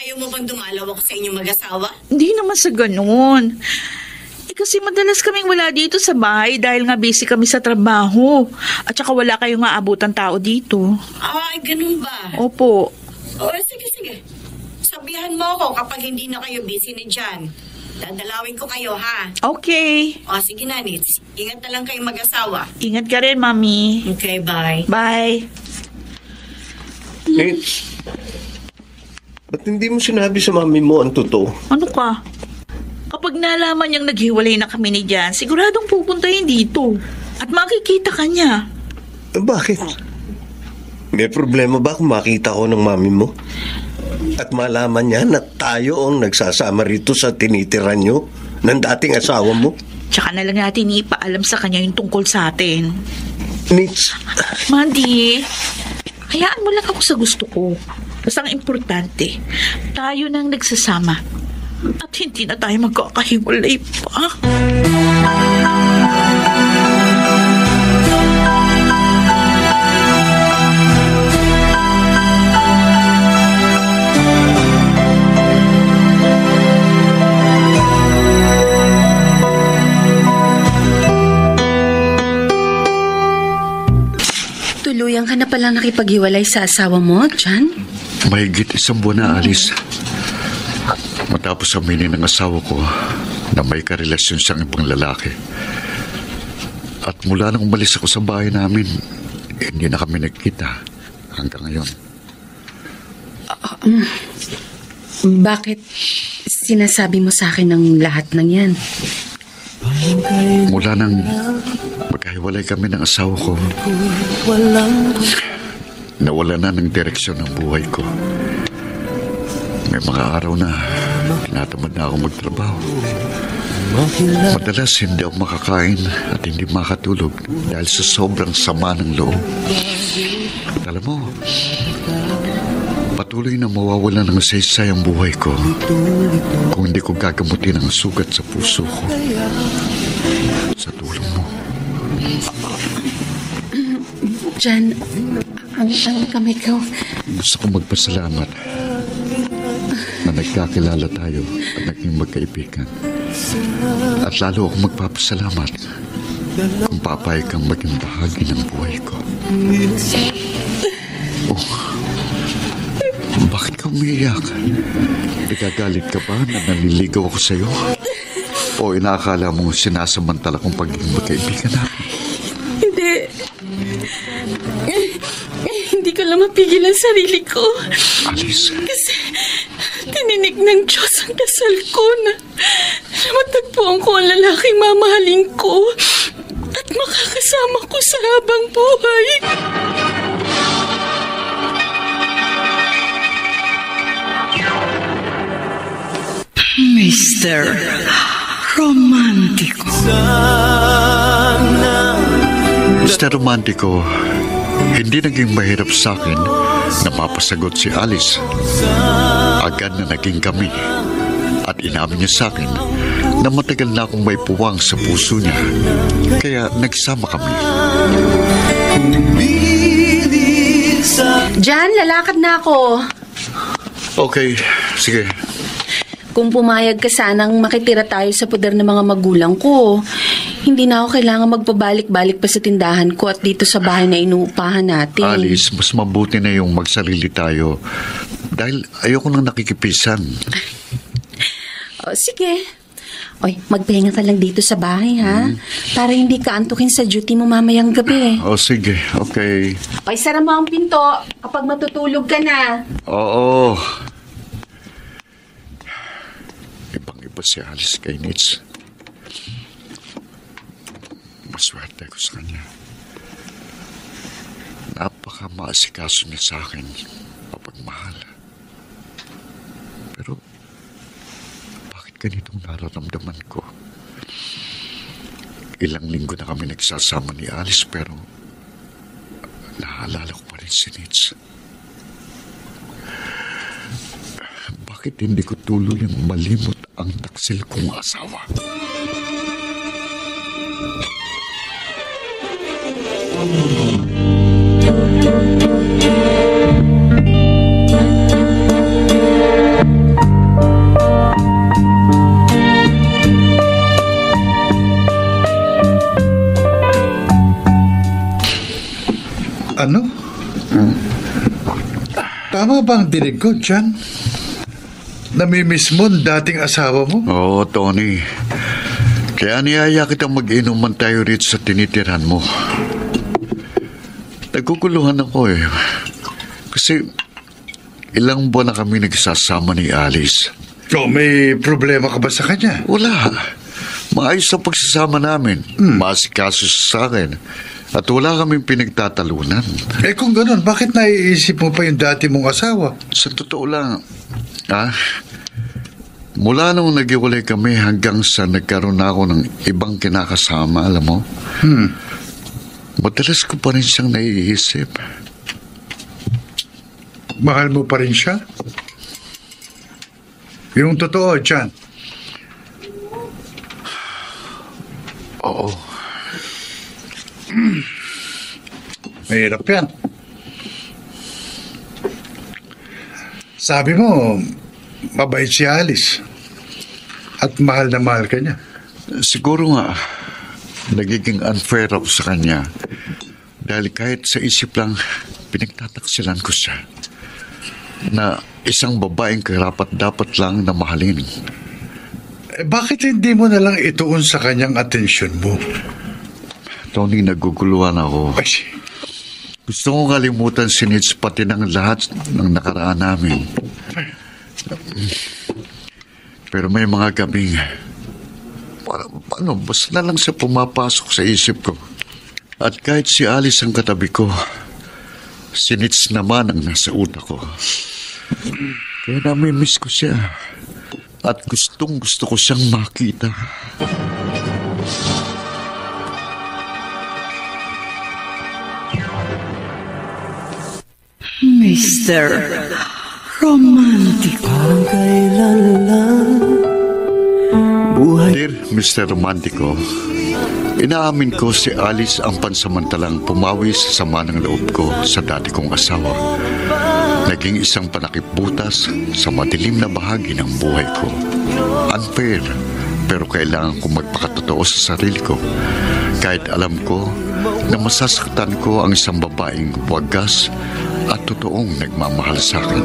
Ayaw mo bang dumalaw ako sa inyong mag-asawa? Hindi naman sa ganun. Kasi madalas kaming wala dito sa bahay dahil nga busy kami sa trabaho. At saka wala kayong maabutan tao dito. Ay, ganun ba? Opo. Sige. Sabihan mo ako kapag hindi na kayo busy ni John. Dadalawin ko kayo, ha? Okay. Sige na, Nits. Ingat na lang kayo mag-asawa. Ingat ka rin, Mami. Okay, bye. Bye. Nits, ba't hindi mo sinabi sa mami mo ang totoo? Ano ka? Kapag nalaman niyang naghiwalay na kami ni Jan, siguradong pupunta yun dito. At makikita ka niya. Bakit? May problema ba kung makita ko ng mami mo? At malaman niya na tayo ang nagsasama rito sa tinitiran niyo ng dating asawa mo? Tsaka na lang natin ipaalam sa kanya yung tungkol sa atin. Nits. Mandy, hayaan mo lang ako sa gusto ko. Basta ang importante, tayo nang nagsasama. At hindi na tayo magkakahiwalay pa. Tuluyang ka na palang nakipaghiwalay sa asawa mo, John? Mahigit 1 buwan na, Alice. Matapos aminin ng asawa ko na may karelasyon siyang ibang lalaki. At mula nang umalis ako sa bahay namin, hindi na kami nagkita hanggang ngayon. Bakit sinasabi mo sa akin ng lahat ng yan? Mula nang magkahiwalay kami ng asawa ko, nawala na ng direksyon ng buhay ko. May mga araw na tinatamad na ako magtrabaho. Madalas hindi ako makakain at hindi makatulog dahil sa sobrang sama ng loob. At alam mo, patuloy na mawawala ng saysay ang buhay ko kung hindi ko gagamutin ang sugat sa puso ko. Sa tulong mo. John, ang kamay ko. Gusto ko magpasalamat na nagkakilala tayo at naging magkaibigan. At lalo ako magpapasalamat kung papayag kang maging bahagi ng buhay ko. Oh, bakit ka umiiyak? Nagagalit ka ba na naliligaw ako sa'yo? O inaakala mo sinasamantala kong pagiging magkaibigan natin? Hindi ko lang mapigilan sarili ko. Alice. Kasi tininig ng Diyos ang dasal ko na matagpuan ko ang lalaking mamahalin ko at makakasama ko sa habang buhay. Mr. Romantico. Mr. Romantico, hindi naging mahirap sa akin na mapasagot si Alice. Agad na naging kami at inamin niya sa akin na matagal na akong may puwang sa puso niya. Kaya nagsama kami. Jan, lalakad na ako. Okay, sige. Kung pumayag ka sanang makitira tayo sa poder ng mga magulang ko, hindi na ako kailangan magpabalik-balik pa sa tindahan ko at dito sa bahay na inuupahan natin. Alice, mas mabuti na yung magsarili tayo dahil ayoko nang nakikipisan. Sige. Oy, magpahinga ka lang dito sa bahay, ha? Para hindi ka antukin sa duty mo mamayang gabi. Sige, okay. Oy, sara mo ang pinto kapag matutulog ka na. Oo. Ibang-iba si Alice kay Nitz. Maswerte ko sa kanya. Napaka-maasikaso niya sa akin kapag mahal. Pero, bakit ganitong nararamdaman ko? Ilang linggo na kami nagsasama ni Alice pero naalala ko pa rin si Nitz. Bakit hindi ko tuluyang malimot ang taksil kong asawa? Tama ba ang dinig ko, John? Namimiss mo ang dating asawa mo? Oo, Tony. Kaya niyaya kitang mag-inuman tayo rito sa tinitirhan mo. Naguguluhan ako eh. Kasi ilang buwan na kami nagsasama ni Alice. May problema ka ba sa kanya? Wala. Maayos ang pagsasama namin. Masikaso sa akin. At wala kaming pinagtatalunan. Kung ganun, bakit naiisip mo pa yung dati mong asawa? Sa totoo lang, mula nung naghiwalay kami hanggang sa nagkaroon ako ng ibang kinakasama, alam mo? Madalas ko pa rin siyang naiisip. Mahal mo pa rin siya? Yung totoo, John. Oo. Mahirap yan. Sabi mo, mabait si Alice. At mahal na mahal ka niya. Siguro nga, nagiging unfair ako sa kanya. Dahil kahit sa isip lang, pinagtataksilan ko siya. Na isang babaeng karapat dapat lang na mahalin. Bakit hindi mo na lang ituon sa kanyang atensyon mo? Tony, naguguluhan ako. Ay. Gusto kong kalimutan si Nitz pati ng lahat ng nakaraan namin. Pero may mga gabing, paano, basta na lang siya pumapasok sa isip ko. At kahit si Alice ang katabi ko, si Nitz naman ang nasa utak ko. Kaya namimiss ko siya. At gustong gusto ko siyang makita. Mr. Romantico. Parang kailan lang buhay. Dear Mr. Romantico, inaamin ko si Alice ang pansamantalang pumawi sa sama ng loob ko sa dati kong asawa. Naging isang panakipbutas sa madilim na bahagi ng buhay ko. Unfair, pero kailangan kong magpakatotoo sa sarili ko. Kahit alam ko na masasaktan ko ang isang babaeng wagas at totoong nagmamahal sa akin.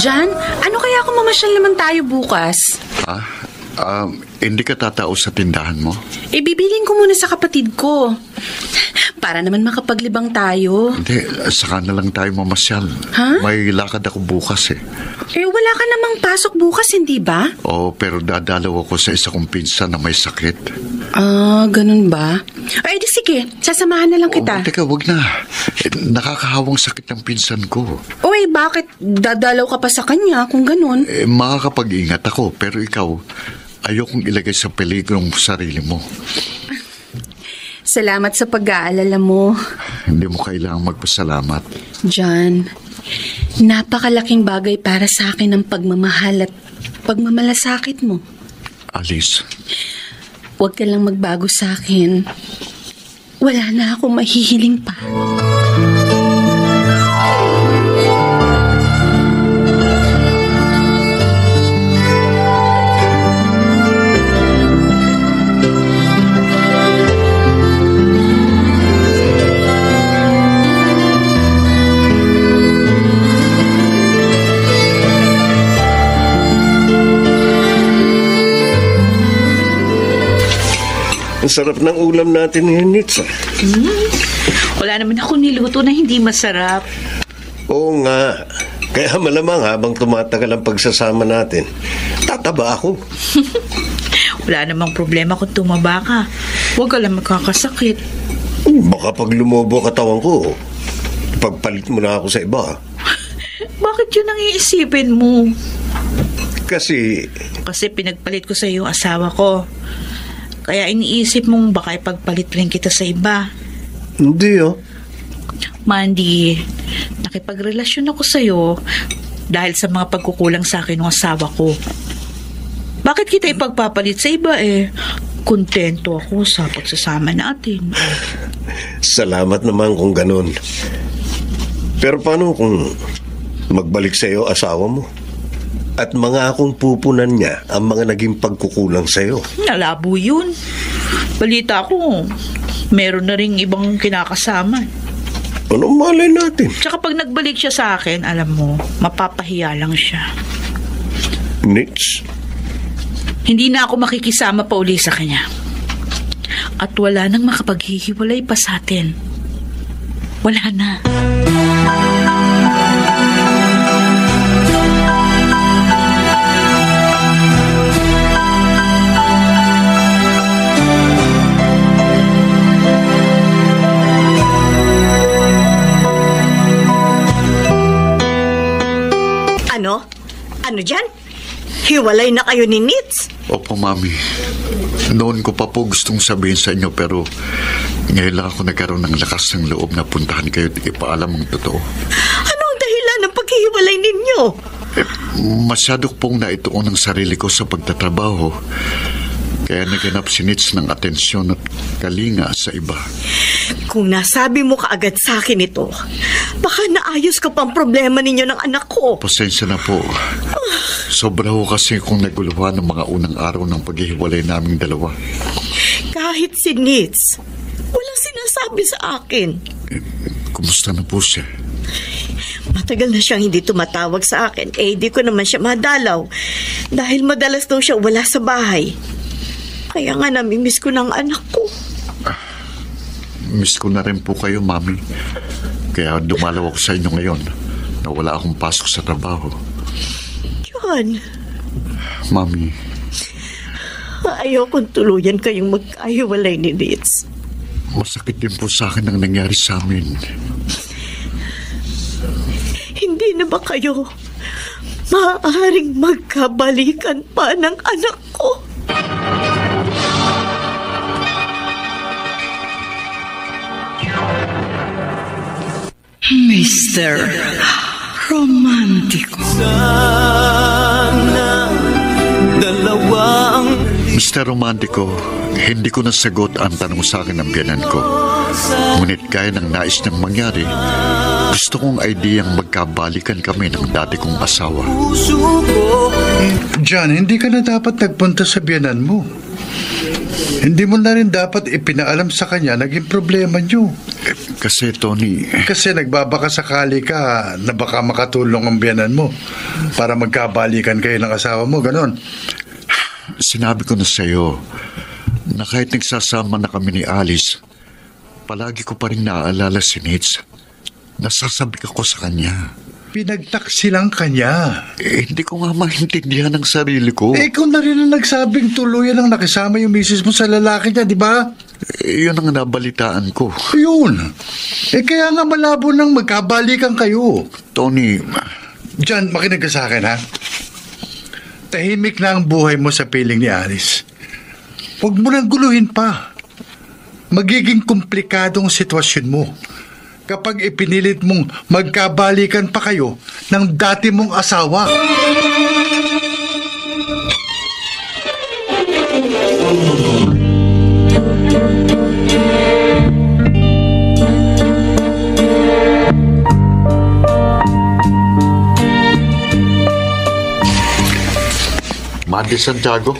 John, ano kaya kung mamasyal naman tayo bukas? Hindi ka tatao sa tindahan mo? Ibibiling ko muna sa kapatid ko. Para naman makapaglibang tayo. Hindi, saka na lang tayo mamasyal. Ha? May lakad ako bukas eh. Wala ka namang pasok bukas, hindi ba? Oo, pero dadalaw ako sa isa kong pinsan na may sakit. Ganun ba? Di sige, sasamahan na lang kita. Teka, wag na. Nakakahawang sakit ng pinsan ko. Bakit? Dadalaw ka pa sa kanya kung ganun? Makakapag-ingat ako, pero ikaw, ayokong ilagay sa peligro ang sarili mo. Salamat sa pag-aalala mo. Hindi mo kailangang magpasalamat. John, napakalaking bagay para sa akin ang pagmamahal at pagmamalasakit mo. Alice. Huwag ka lang magbago sa akin. Wala na akong mahihiling pa. Ang sarap ng ulam natin ni Nitz. Wala naman ako niluto na hindi masarap. Oo nga. Kaya malamang habang tumatagal ang pagsasama natin, tataba ako. Wala namang problema kung tumaba ka. Huwag ka lang magkakasakit. Baka pag lumobo katawan ko, pagpalit mo na ako sa iba. Bakit yun ang iisipin mo? Kasi pinagpalit ko sa iyo yung asawa ko. Kaya iniisip mong baka ipagpalit rin kita sa iba. Hindi Mandy, nakipagrelasyon ako sa iyo dahil sa mga pagkukulang sa akin ng asawa ko. Bakit kita ipagpapalit sa iba Kontento ako sa pagsasama natin. Salamat naman kung ganun. Pero paano kung magbalik sa iyo asawa mo? At mga akong pupunan niya ang mga naging pagkukulang sa iyo. Nalabo yun. Balita ko, meron na rin ibang kinakasama. Anong malay natin? Tsaka pag nagbalik siya sa akin, alam mo, mapapahiya lang siya. Nits? Hindi na ako makikisama pa uli sa kanya. At wala nang makapaghihiwalay pa sa atin. Wala na. Ano dyan? Hiwalay na kayo ni Nits? Opo, Mami. Noon ko pa po gustong sabihin sa inyo pero ngayon lang ako nagkaroon ng lakas ng loob na puntahan kayo at ipaalam ang totoo. Ano ang dahilan ng paghihiwalay ninyo? Masyado pong naituon ang sarili ko sa pagtatrabaho. Kaya naganap si Nits ng atensyon at kalinga sa iba. Kung nasabi mo kaagad sa akin ito, baka naayos ko pang problema ninyo ng anak ko. Pasensya na po. Sobra ho kasi kung naguluhan ng mga unang araw ng paghihiwalay naming dalawa. Kahit si Nits, walang sinasabi sa akin. Kumusta na po siya? Matagal na siyang hindi tumatawag sa akin. Di ko naman siya madalaw. Dahil madalas daw siya wala sa bahay. Kaya nga namimiss ko ng anak ko. Miss ko na rin po kayo, Mami. Kaya dumalaw ako sa inyo ngayon na wala akong pasok sa trabaho. John. Mami. Ayaw kong tuluyan kayong magkahiwalay ni Nits. Masakit din po sa akin ang nangyari sa amin. Hindi na ba kayo maaaring magkabalikan pa ng anak ko? Mr. Romantico. Mr. Romantico, hindi ko nasagot ang tanong sa akin ng biyanan ko. Ngunit kaya ng nais niyang mangyari, gusto kong ideyang magkabalikan kami ng dati kong asawa. John, hindi ka na dapat nagpunta sa biyanan mo. Hindi mo na rin dapat ipinaalam sa kanya naging problema niyo. Kasi, Tony... Kasi nagbabaka sakali ka na baka makatulong ang biyanan mo para magkabalikan kayo ng asawa mo, ganon. Sinabi ko na sa iyo na kahit nagsasama na kami ni Alice, palagi ko pa rin naaalala si Nits. Nasasabik ako sa kanya. Pinagtaksi lang kanya. Hindi ko nga maintindihan ang sarili ko. Ikaw na rin ang nagsabing tuluyan ang nakisama yung misis mo sa lalaki niya, di ba? Yun ang nabalitaan ko. Yun. Kaya nga malabo nang magkabalikan kayo. Tony... John, makinig ka sa akin, ha? Tahimik na ang buhay mo sa piling ni Alice. Huwag mo nang guluhin pa. Magiging komplikadong sitwasyon mo kapag ipinilit mong magkabalikan pa kayo ng dati mong asawa. Mandy Santiago?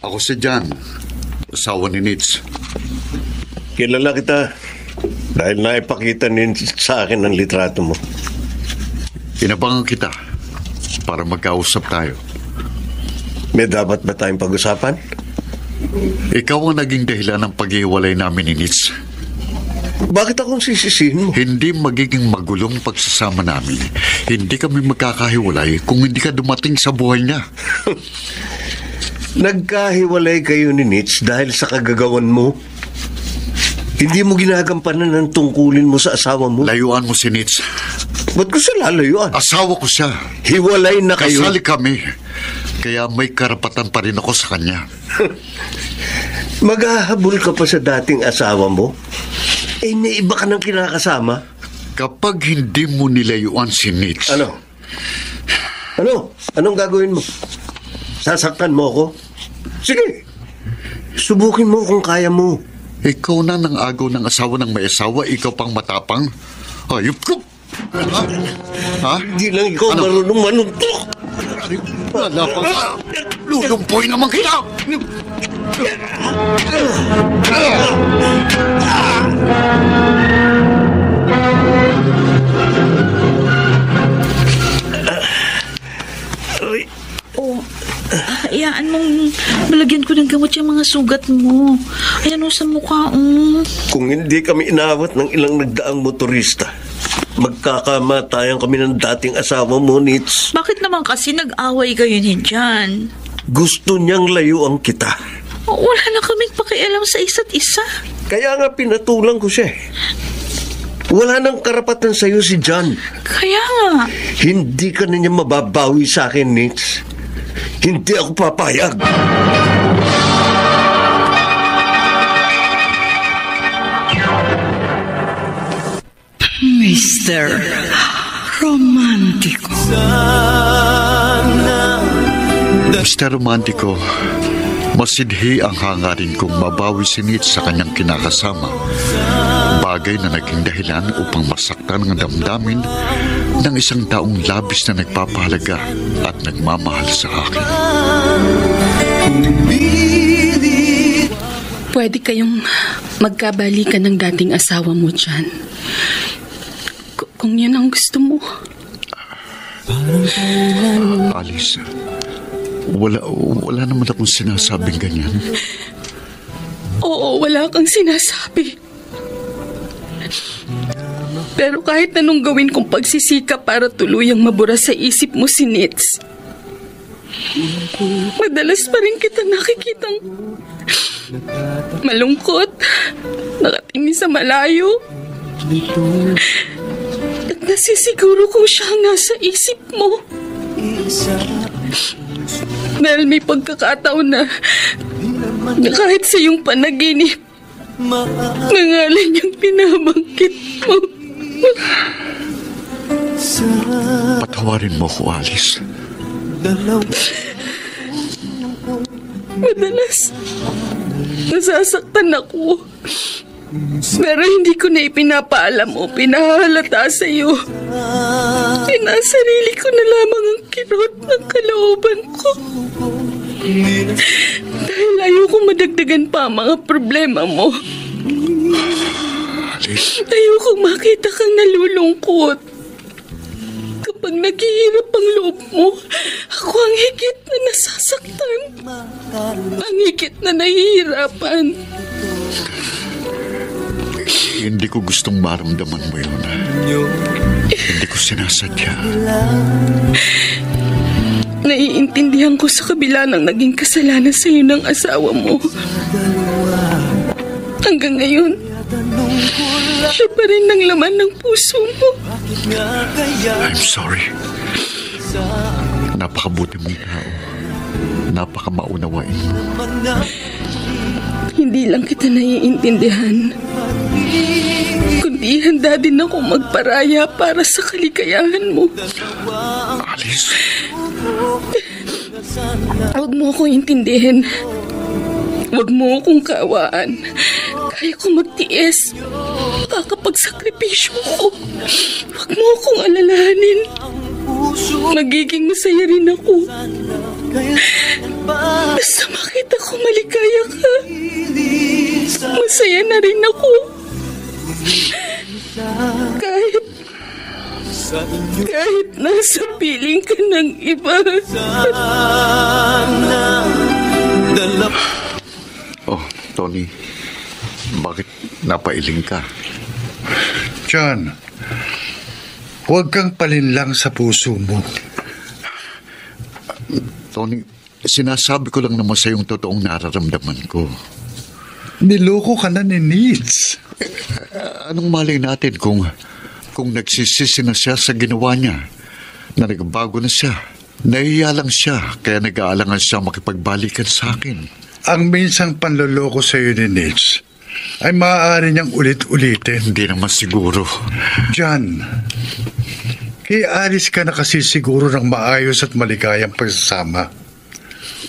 Ako si John, asawa ni Nits. Kilala kita dahil naipakita sa akin ang litrato mo. Inabangan kita para magkausap tayo. May dapat ba tayong pag-usapan? Ikaw ang naging dahilan ng paghiwalay namin ni Nits. Bakit akong sisisihin mo? Hindi magiging magulong pagsasama namin. Hindi kami magkakahiwalay kung hindi ka dumating sa buhay niya. Nagkahiwalay kayo ni Nits dahil sa kagagawan mo. Hindi mo ginagampanan ng tungkulin mo sa asawa mo. Layuan mo si Nits. Ba't ko siya lalayuan? Asawa ko siya. Hiwalay na kayo. Kasali kami. Kaya may karapatan pa rin ako sa kanya. Maghahabol ka pa sa dating asawa mo? May iba ka nang kinakasama? Kapag hindi mo nilayuan si Nits... Ano? Anong gagawin mo? Sasaktan mo ako? Sige. Subukin mo kung kaya mo. Ikaw na nang agaw ng asawa ng may asawa, ikaw pang matapang. Ayup ko! Ha? Hindi lang ikaw marunong manuntok. Wala pang... Lulumpoy naman kita! Hayaan mong malagyan ko ng gamot yung mga sugat mo. Ayan o sa mukha. Kung hindi kami inawat ng ilang nagdaang motorista, magkakamatayan kami ng dating asawa mo, Nits. Bakit naman kasi nag-away kayo ni John? Gusto niyang layuan kita. Wala na kaming pakialam sa isa't isa. Kaya nga pinatulang ko siya. Wala nang karapatan sa'yo si John. Kaya nga. Hindi ka na niya mababawi sa akin, Nits. Hindi ako papayag. Mr. Romantico. Mr. Romantico, masidhi ang hangarin kong mabawi si Nitz sa kanyang kinakasama. Bagay na naging dahilan upang masaktan ang damdamin ng isang taong labis na nagpapahalaga at nagmamahal sa akin. Pwede kayong magkabalikan ng dating asawa mo, John. Kung yun ang gusto mo. Alice, wala naman akong sinasabing ganyan. Oo, wala kang sinasabi. Pero kahit anong gawin kong pagsisika para tuluyang mabura sa isip mo si Nitz, madalas pa rin kita nakikitang malungkot, nakatingin sa malayo, at nasisiguro kong siya ang nasa isip mo. Dahil may pagkakataon na kahit sa iyong panaginip, nangalan niyang pinabangkit mo. Patawarin mo ko, Alice. Madalas, nasasaktan ako. Pero hindi ko na ipinapaalam o pinahalata sa iyo. Sinasarili ko na lamang ang kirot ng kalooban ko. Dahil ayokong madagdagan pa ang mga problema mo. Alice. Ayokong makita kang nalulungkot. Kapag naghihirap ang loob mo, ako ang higit na nasasaktan. Ang higit na nahihirapan. Hindi ko gustong maramdaman mo yun. Hindi ko sinasadya. Naiintindihan ko sa kabila ng naging kasalanan sa iyo ng asawa mo. Hanggang ngayon, siya pa rin ang laman ng puso mo. I'm sorry. Napakabuti mong tao. Napakamaunawain mo. Hindi lang kita naiintindihan, kundi handa din ako magparaya para sa kaligayahan mo. Alice. Huwag mo akong intindihin. Huwag mo akong kaawaan. Kaya ko magtiis. Makakapagsakripisyo ko. Huwag mo akong alalahanin. Magiging masaya rin ako. Basta makita ko maligaya ka, masaya na rin ako. Kahit nasa piling ka ng iba. Oh, Tony. Bakit napailing ka? John, huwag kang palinlang sa puso mo. Tony, sinasabi ko lang naman sa yung totoong nararamdaman ko. Niloko ka na ni Nitz. Anong malay natin kung nagsisisi na siya sa ginawa niya, na nagbago na siya, nahiya lang siya, kaya nag-aalangan siya makipagbalikan sa akin. Ang minsang panloloko sa iyo ni Nitz ay maaari niyang ulit-ulitin. Hindi naman siguro. John, kay Alice ka na kasi siguro ng maayos at maligayang pagsasama.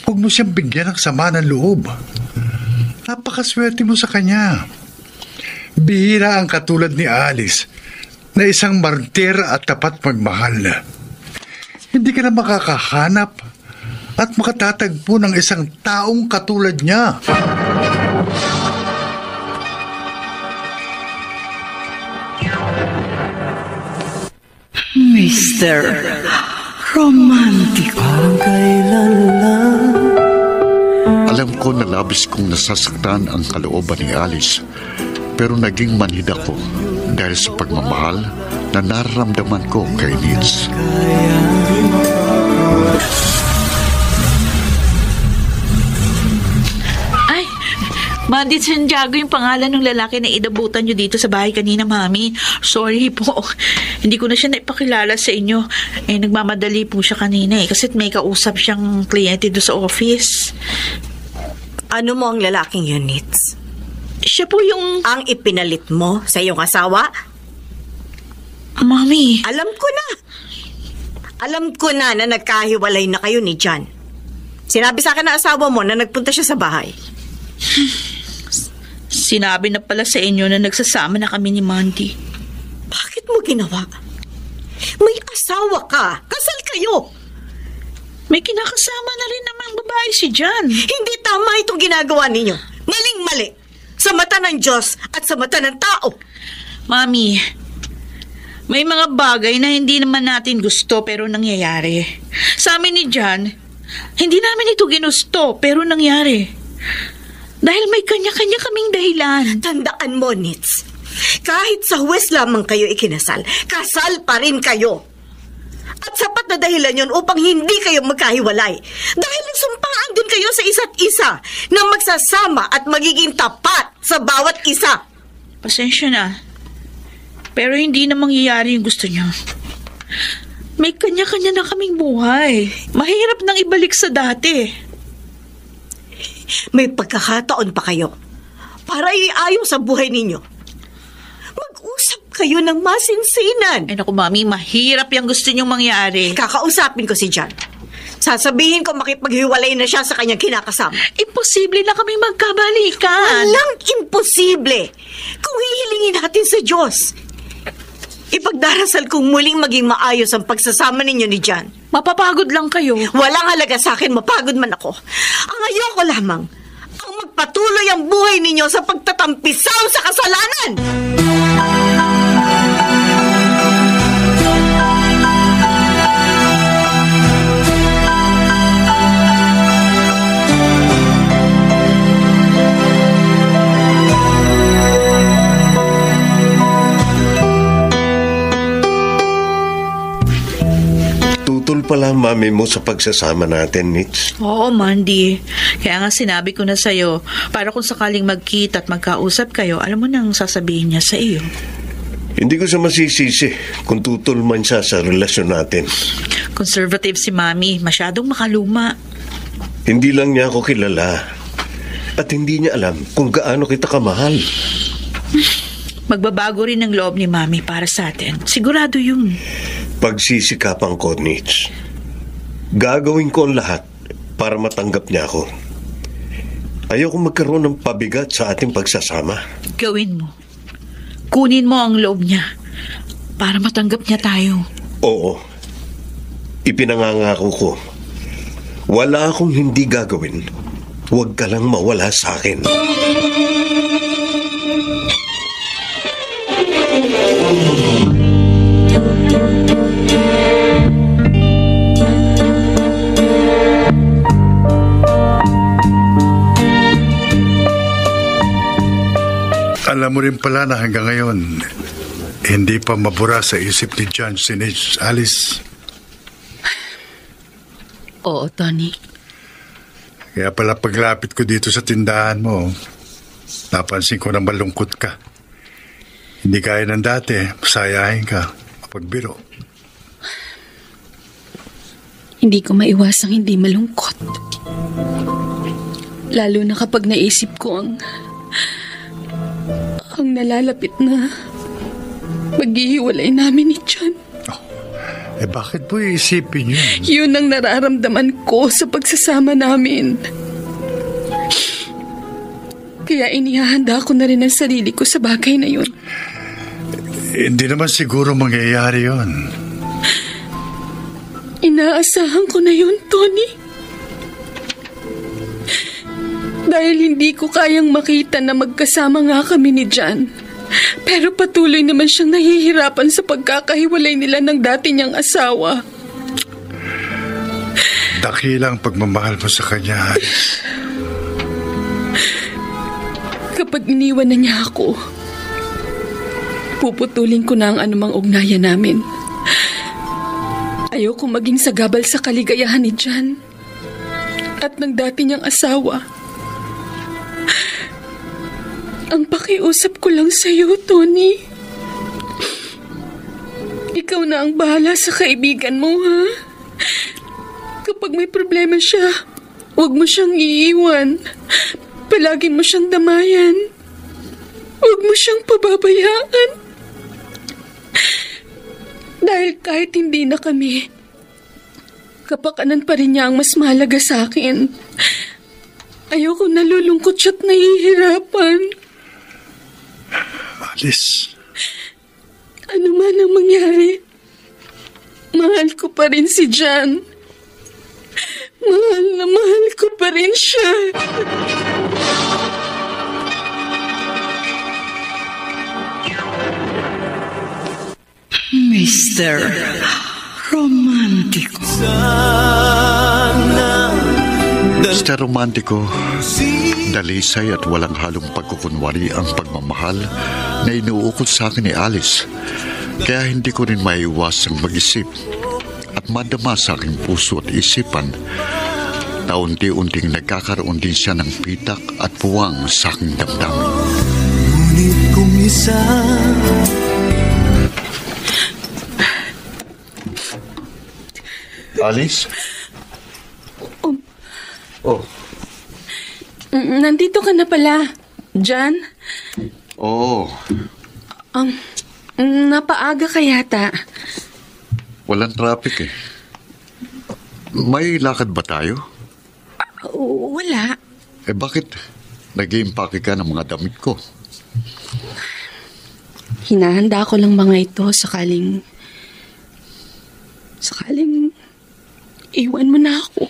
Huwag mo siyang bigyan ng sama ng loob. Napakaswerte mo sa kanya. Bihira ang katulad ni Alice na isang martir at tapat magmahal. Hindi ka na makakahanap at makatatagpo ng isang taong katulad niya. Mr. Romantic. Parang kailan lang. Alam ko na labis kong nasasaktan ang kalooban ni Alice, pero naging manhid ako dahil sa pagmamahal na nararamdaman ko kay Nitz. Ay, Mandy Santiago yung pangalan ng lalaki na inabutan nyo dito sa bahay kanina, Mami. Sorry po. Hindi ko na siya naipakilala sa inyo. Nagmamadali po siya kanina kasi may kausap siyang kliyente doon sa office. Ano mo ang lalaking yun, Nitz? Siya po yung... Ang ipinalit mo sa iyong asawa? Mami. Alam ko na. Alam ko na nagkahiwalay na kayo ni John. Sinabi sa akin na asawa mo na nagpunta siya sa bahay. Sinabi na pala sa inyo na nagsasama na kami ni Mandy. Bakit mo ginawa? May asawa ka. Kasal kayo. May kinakasama na rin namang babae si John. Hindi tama itong ginagawa ninyo. Maling-mali. Sa mata ng Diyos at sa mata ng tao. Mami, may mga bagay na hindi naman natin gusto pero nangyayari. Sa amin ni John, hindi namin ito ginusto pero nangyari. Dahil may kanya-kanya kaming dahilan. Tandaan mo, Nitz. Kahit sa huwes lamang kayo ikinasal, kasal pa rin kayo. At sapat na dahilan yun upang hindi kayo magkahiwalay. Dahil nagsumpaan din kayo sa isa't isa na magsasama at magiging tapat sa bawat isa. Pasensya na. Pero hindi na mangyayari yung gusto niyo. May kanya-kanya na kaming buhay. Mahirap nang ibalik sa dati. May pagkakataon pa kayo para iayos sa buhay ninyo. Mag-usap kayo ng masinsinan. Naku, Mami, mahirap yung gusto niyong mangyari. Kakausapin ko si John. Sasabihin ko makipaghiwalay na siya sa kanyang kinakasama. Imposible na kami magkabalikan. Walang imposible kung hihilingin natin sa Diyos. Ipagdarasal kong muling maging maayos ang pagsasama ninyo ni John. Mapapagod lang kayo. Walang halaga sa akin, mapagod man ako. Ang ayoko lamang, ang magpatuloy ang buhay ninyo sa pagtatampisaw sa kasalanan. Tutol pala ang mami mo sa pagsasama natin, Nitz. Oo, Mandy. Kaya nga sinabi ko na sa'yo, para kung sakaling magkita at magkausap kayo, alam mo nang sasabihin niya sa iyo. Hindi ko siya masisisi kung tutol man siya sa relasyon natin. Conservative si Mami, masyadong makaluma. Hindi lang niya ako kilala. At hindi niya alam kung gaano kita kamahal. Magbabago rin ang loob ni Mami para sa atin. Sigurado yun. Pagsisikapan ko, Nitz. Gagawin ko ang lahat para matanggap niya ako. Ayoko magkaroon ng pabigat sa ating pagsasama. Gawin mo. Kunin mo ang loob niya para matanggap niya tayo. Oo. Ipinangangako ko. Wala akong hindi gagawin. Huwag ka lang mawala sa akin. Alam mo rin pala na hanggang ngayon, hindi pa mabura sa isip ni John si Alice. Oo, Tony. Kaya pala paglapit ko dito sa tindahan mo, napansin ko na malungkot ka. Hindi kaya ng dati, masayahin ka, mapagbiro. Hindi ko maiwasang hindi malungkot. Lalo na kapag naisip ko ang nalalapit na maghihiwalay namin ni John. Bakit po iisipin yun? Yun ang nararamdaman ko sa pagsasama namin. Kaya inihahanda ko na rin ang sarili ko sa bagay na yun. Hindi naman siguro mangyayari yun. Inaasahan ko na yun, Tony. Dahil hindi ko kayang makita na magkasama nga kami ni John. Pero patuloy naman siyang nahihirapan sa pagkakahiwalay nila ng dati niyang asawa. Dakilang pagmamahal mo sa kanya, Alice. Kapag iniwan na niya ako, puputulin ko na ang anumang ugnayan namin. Ayoko maging sagabal sa kaligayahan ni John at ng dati niyang asawa. Ang pakiusap ko lang sa iyo, Tony. Ikaw na ang bahala sa kaibigan mo, ha? Kapag may problema siya, huwag mo siyang iiwan. Palagi mo siyang damayan. Huwag mo siyang pababayaan. Dahil kahit hindi na kami, kapakanan pa rin niya ang mas mahalaga sa akin. Ayoko nalulungkot siya't nahihirapan. Alice. Ano man ang mangyari, mahal ko pa rin si John. Mahal na mahal ko pa rin siya. Mr. Romantico. Mr. Romantico, dalisay at walang halong pagkukunwari ang pagmamahal na inuukol sa akin ni Alice. Kaya hindi ko rin maiwasang mag-isip at madama sa aking puso at isipan na unti-unting nagkakaroon din siya ng pitak at puwang sa aking damdamin. Ngunit kung isa Alice? Oh. Nandito ka na pala, John? Oo. Napaaga ka yata. Walang traffic eh. May lakad ba tayo? Wala. Eh bakit nag-iimpake ka ng mga damit ko? Hinahanda ko lang mga ito sakaling iwan mo na ako.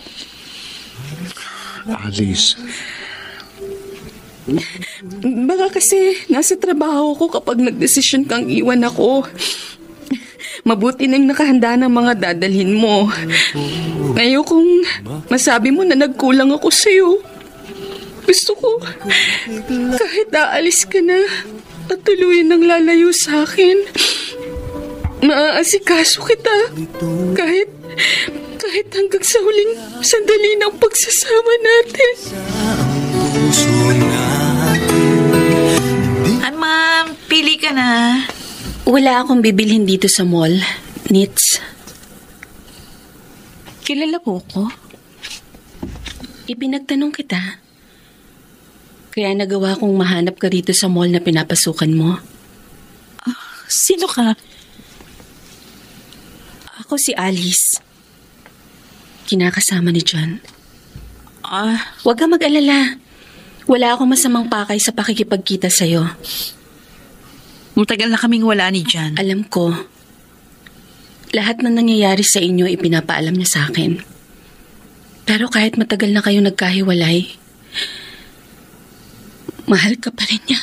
Alice. Baka kasi nasa trabaho ko kapag nagdesisyon kang iwan ako. Mabuti nang nakahanda ng mga dadalhin mo. Ngayon kung masabi mo na nagkulang ako sa'yo, gusto ko kahit aalis ka na at tuluyan ng lalayo sa akin, maaasikaso kita kahit hanggang sa huling sandali ng pagsasama natin. Ma'am, pili ka na. Wala akong bibilhin dito sa mall, Nits. Kilala mo ko? Ipinagtanong kita. Kaya nagawa kong mahanap ka rito sa mall na pinapasukan mo. Sino ka? Ako si Alice. Kinakasama ni John. Huwag ka mag-alala. Wala akong masamang pakay sa pakikipagkita sa'yo. Matagal na kaming wala ni John. Alam ko. Lahat na nangyayari sa inyo ipinapaalam niya sa akin. Pero kahit matagal na kayo nagkahiwalay, mahal ka pa rin niya.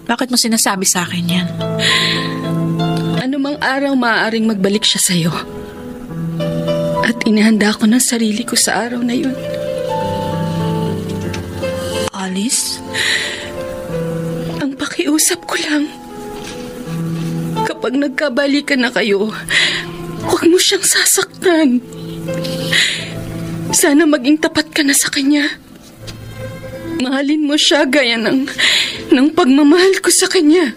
Bakit mo sinasabi sa akin yan? Anumang araw maaaring magbalik siya sa'yo. At inihanda ko ng sarili ko sa araw na yun. Alice? Ang pakiusap ko lang, kapag nagkabalikan na kayo, huwag mo siyang sasaktan. Sana maging tapat ka na sa kanya. Mahalin mo siya gaya ng pagmamahal ko sa kanya.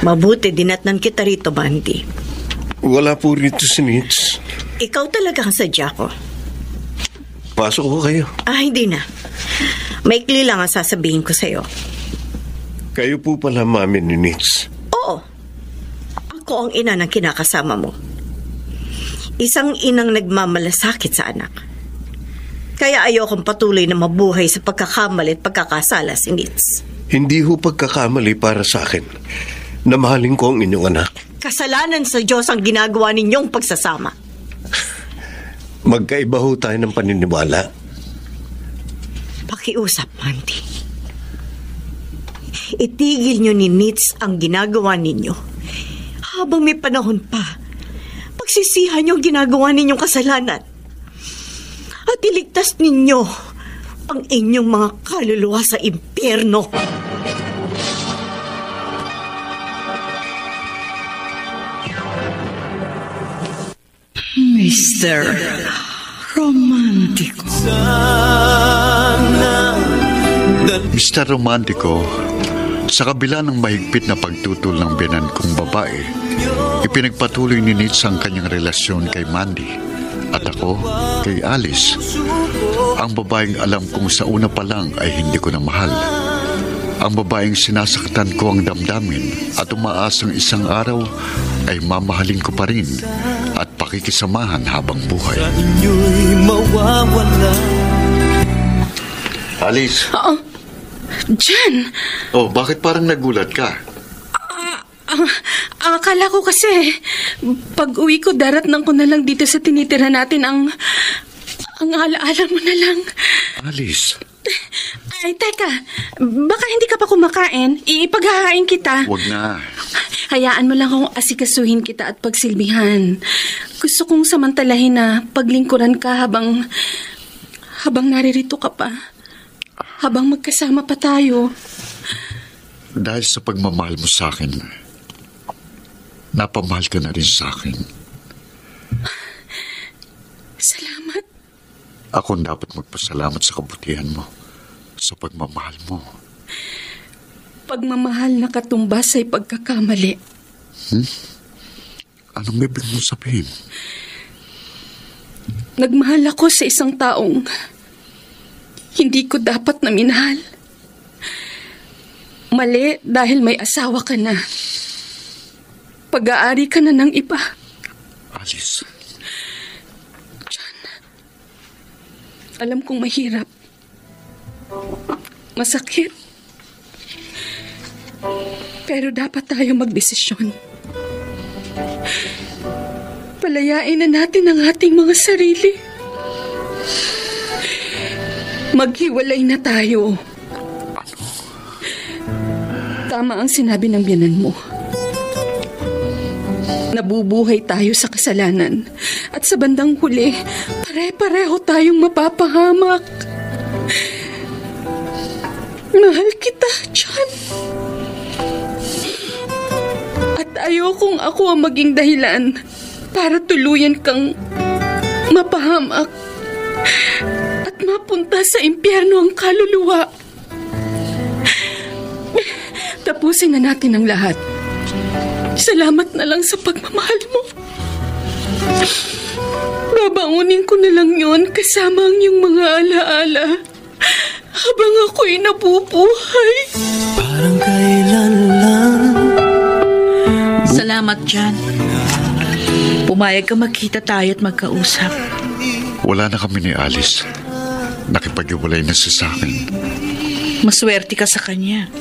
Mabuti dinatnan kita rito, Bandy. Wala po rito si Nits. Ikaw talaga ang sadya ko. Pasok ko kayo. Hindi na. Maikli lang ang sasabihin ko sa'yo. Kayo po pala, Mami ni Nitz. Oo. Ako ang ina ng kinakasama mo. Isang inang nagmamalasakit sa anak. Kaya ayokong patuloy na mabuhay sa pagkakamali at pagkakasala si Nitz. Hindi ho pagkakamali para sa akin na mahalin ko ang inyong anak. Kasalanan sa Diyos ang ginagawa ninyong pagsasama. Magkaiba ho tayo ng paniniwala. Pakiusap, Mandy. Itigil nyo ni Nitz ang ginagawa ninyo. Habang may panahon pa, pagsisihan nyo ang ginagawa ninyong kasalanan. At iligtas ninyo ang inyong mga kaluluwa sa impyerno. Mr. Romantico. Mr. Romantico, sa kabila ng mahigpit na pagtutol ng biyanan kong babae, ipinagpatuloy ni Nitz ang kanyang relasyon kay Mandy at ako kay Alice. Ang babaeng alam kong sa una pa lang ay hindi ko na mahal. Ang babaeng sinasaktan ko ang damdamin at umaasang isang araw ay mamahalin ko pa rin at pakikisamahan habang buhay. Alice. Jan! Oh, bakit parang nagulat ka? Akala ko kasi, pag uwi ko, daratnang ko na lang dito sa tinitira natin ang alaala mo na lang. Alice. Ay, teka, baka hindi ka pa kumakain, ipaghahain kita. Wag na. Hayaan mo lang akong asikasuhin kita at pagsilbihan. Gusto kong samantalahin na paglingkuran ka habang naririto ka pa. Habang magkasama pa tayo. Dahil sa pagmamahal mo sa akin, napamahal ka na rin sa akin. Salamat. Ako dapat magpasalamat sa kabutihan mo, sa pagmamahal mo. Pagmamahal na katumbas ay pagkakamali. Anong ibig mong sabihin? Nagmahal ako sa isang taong hindi ko dapat na minahal. Mali dahil may asawa ka na. Pag-aari ka na ng iba. Alice. John, alam kong mahirap. Masakit. Pero dapat tayo magdesisyon. Palayain na natin ang ating mga sarili. Maghiwalay na tayo. Ano? Tama ang sinabi ng biyanan mo. Nabubuhay tayo sa kasalanan. At sa bandang huli, pare-pareho tayong mapapahamak. Mahal kita, John. At ayokong ako ang maging dahilan para tuluyan kang mapahamak at mapunta sa impyerno ang kaluluwa. Tapusin na natin ang lahat. Salamat na lang sa pagmamahal mo. Babangunin ko na lang yon kasama ang iyong mga alaala habang ako'y nabubuhay. Parang kailan lang. Salamat, Jan. Pumayag ka magkita tayo at magkausap. Wala na kami ni Alice. Nakipag-iwalay na siya sa akin. Maswerte ka sa kanya.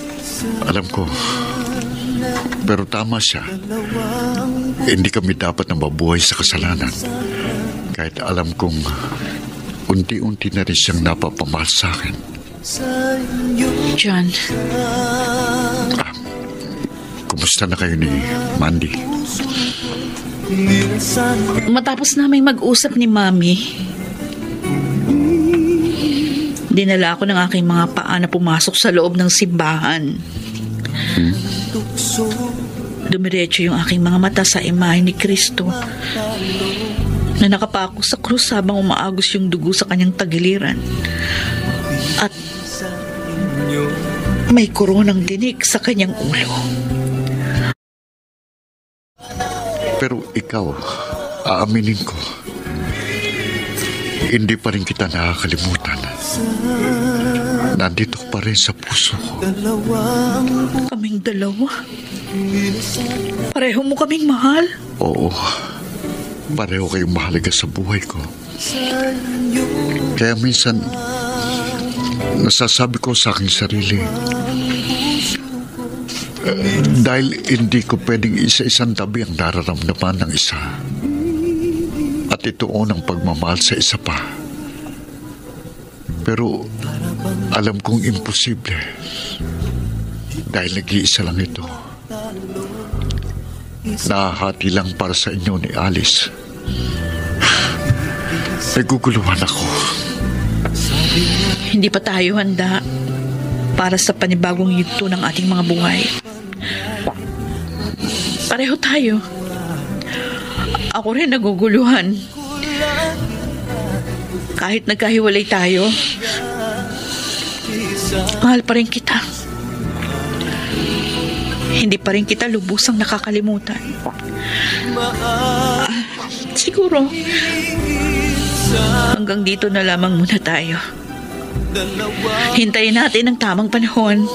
Alam ko. Pero tama siya. Hindi kami dapat na mabuhay sa kasalanan. Kahit alam kong unti-unti na rin siyang napapamahal sa akin. John. Kumusta na kayo ni Mandy? Matapos namin mag-usap ni Mami, dinala ako ng aking mga paa na pumasok sa loob ng simbahan. Dumiretso yung aking mga mata sa imahe ni Kristo na nakapako sa krus habang umaagos yung dugo sa kanyang tagiliran. At may koronang dinig sa kanyang ulo. Pero ikaw, aaminin ko, hindi pa rin kita nakakalimutan. nandito pa rin sa puso ko. Kaming dalawa. Pareho mo kaming mahal. Oo, pareho kayong mahalaga sa buhay ko. Kaya minsan, nasasabi ko sa aking sarili, dahil hindi ko pwedeng isa-isang tabi ang nararamdaman ng isa. At ituon ang pagmamahal sa isa pa. Pero alam kong imposible. Dahil nag-iisa lang ito. Nahahati lang para sa inyo ni Alice. Naguguluhan ako. Hindi pa tayo handa para sa panibagong yugto ng ating mga buhay. Pareho tayo. Ako rin naguguluhan. Kahit nagkahiwalay tayo, mahal pa rin kita. Hindi pa rin kita lubusang nakakalimutan. Siguro, hanggang dito na lamang muna tayo. Hintayin natin ang tamang panahon.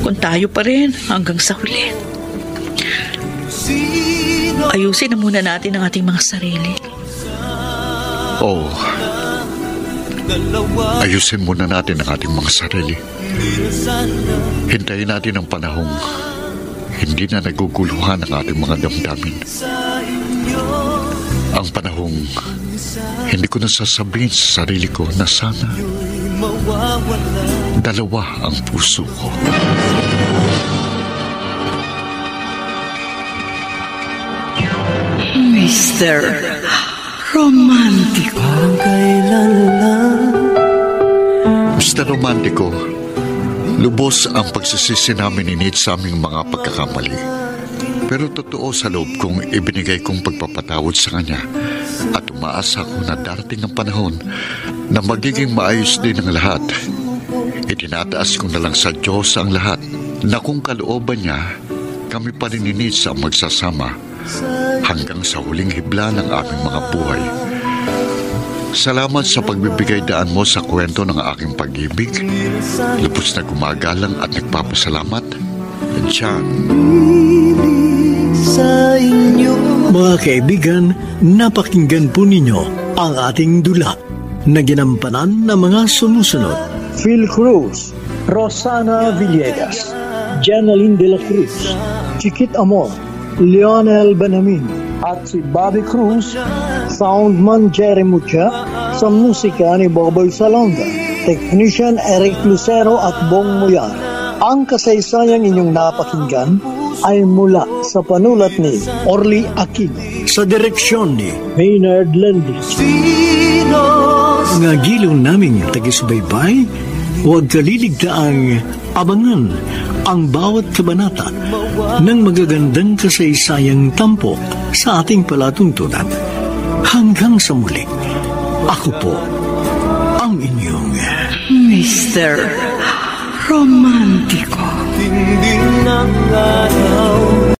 Kung tayo pa rin hanggang sa huli. Ayusin na muna natin ang ating mga sarili. Oo. Ayusin muna natin ang ating mga sarili. Hintayin natin ang panahong hindi na naguguluhan ang ating mga damdamin. Ang panahong hindi ko nasasabihin sa sarili ko na sana dalawa ang puso ko. Mr. Romantico. Parang kailan lang. Mr. Romantico, lubos ang pagsisisi namin ni Nate sa aming mga pagkakamali. Pero totoo sa loob kong ibinigay kong pagpapatawad sa kanya at umaasa ko na darating ang panahon na magiging maayos din ang lahat. Itinataas ko na lang sa Diyos ang lahat na kung kalooban niya, kami pa rin ni Nate ang magsasama hanggang sa huling hibla ng aming mga buhay. Salamat sa pagbibigay daan mo sa kwento ng aking pag-ibig. Lubos na gumagalang at nagpapasalamat. John. Mga kaibigan, napakinggan po ninyo ang ating dula na ginampanan ng mga sumusunod. Phil Cruz, Rosana Villegas, Janeline de la Cruz, Chiquit Amor, Lionel Benamin, at si Bobby Cruz, soundman Jerry Mucha, sa musika ni Boboy Salonga, technician Eric Lucero at Bong Muyar. Ang kasaysayang inyong napakinggan ay mula sa panulat ni Orly Aquino, sa direksyon ni Maynard Lendich. Nga giliw naming tagisbaybay, huwag kaliligtaang abangan ang bawat kabanata ng magagandang kasaysayang tampok sa ating palatuntunan. Hanggang sa muli, ako po ang inyong Mr. Romantico. Dingding ng araw.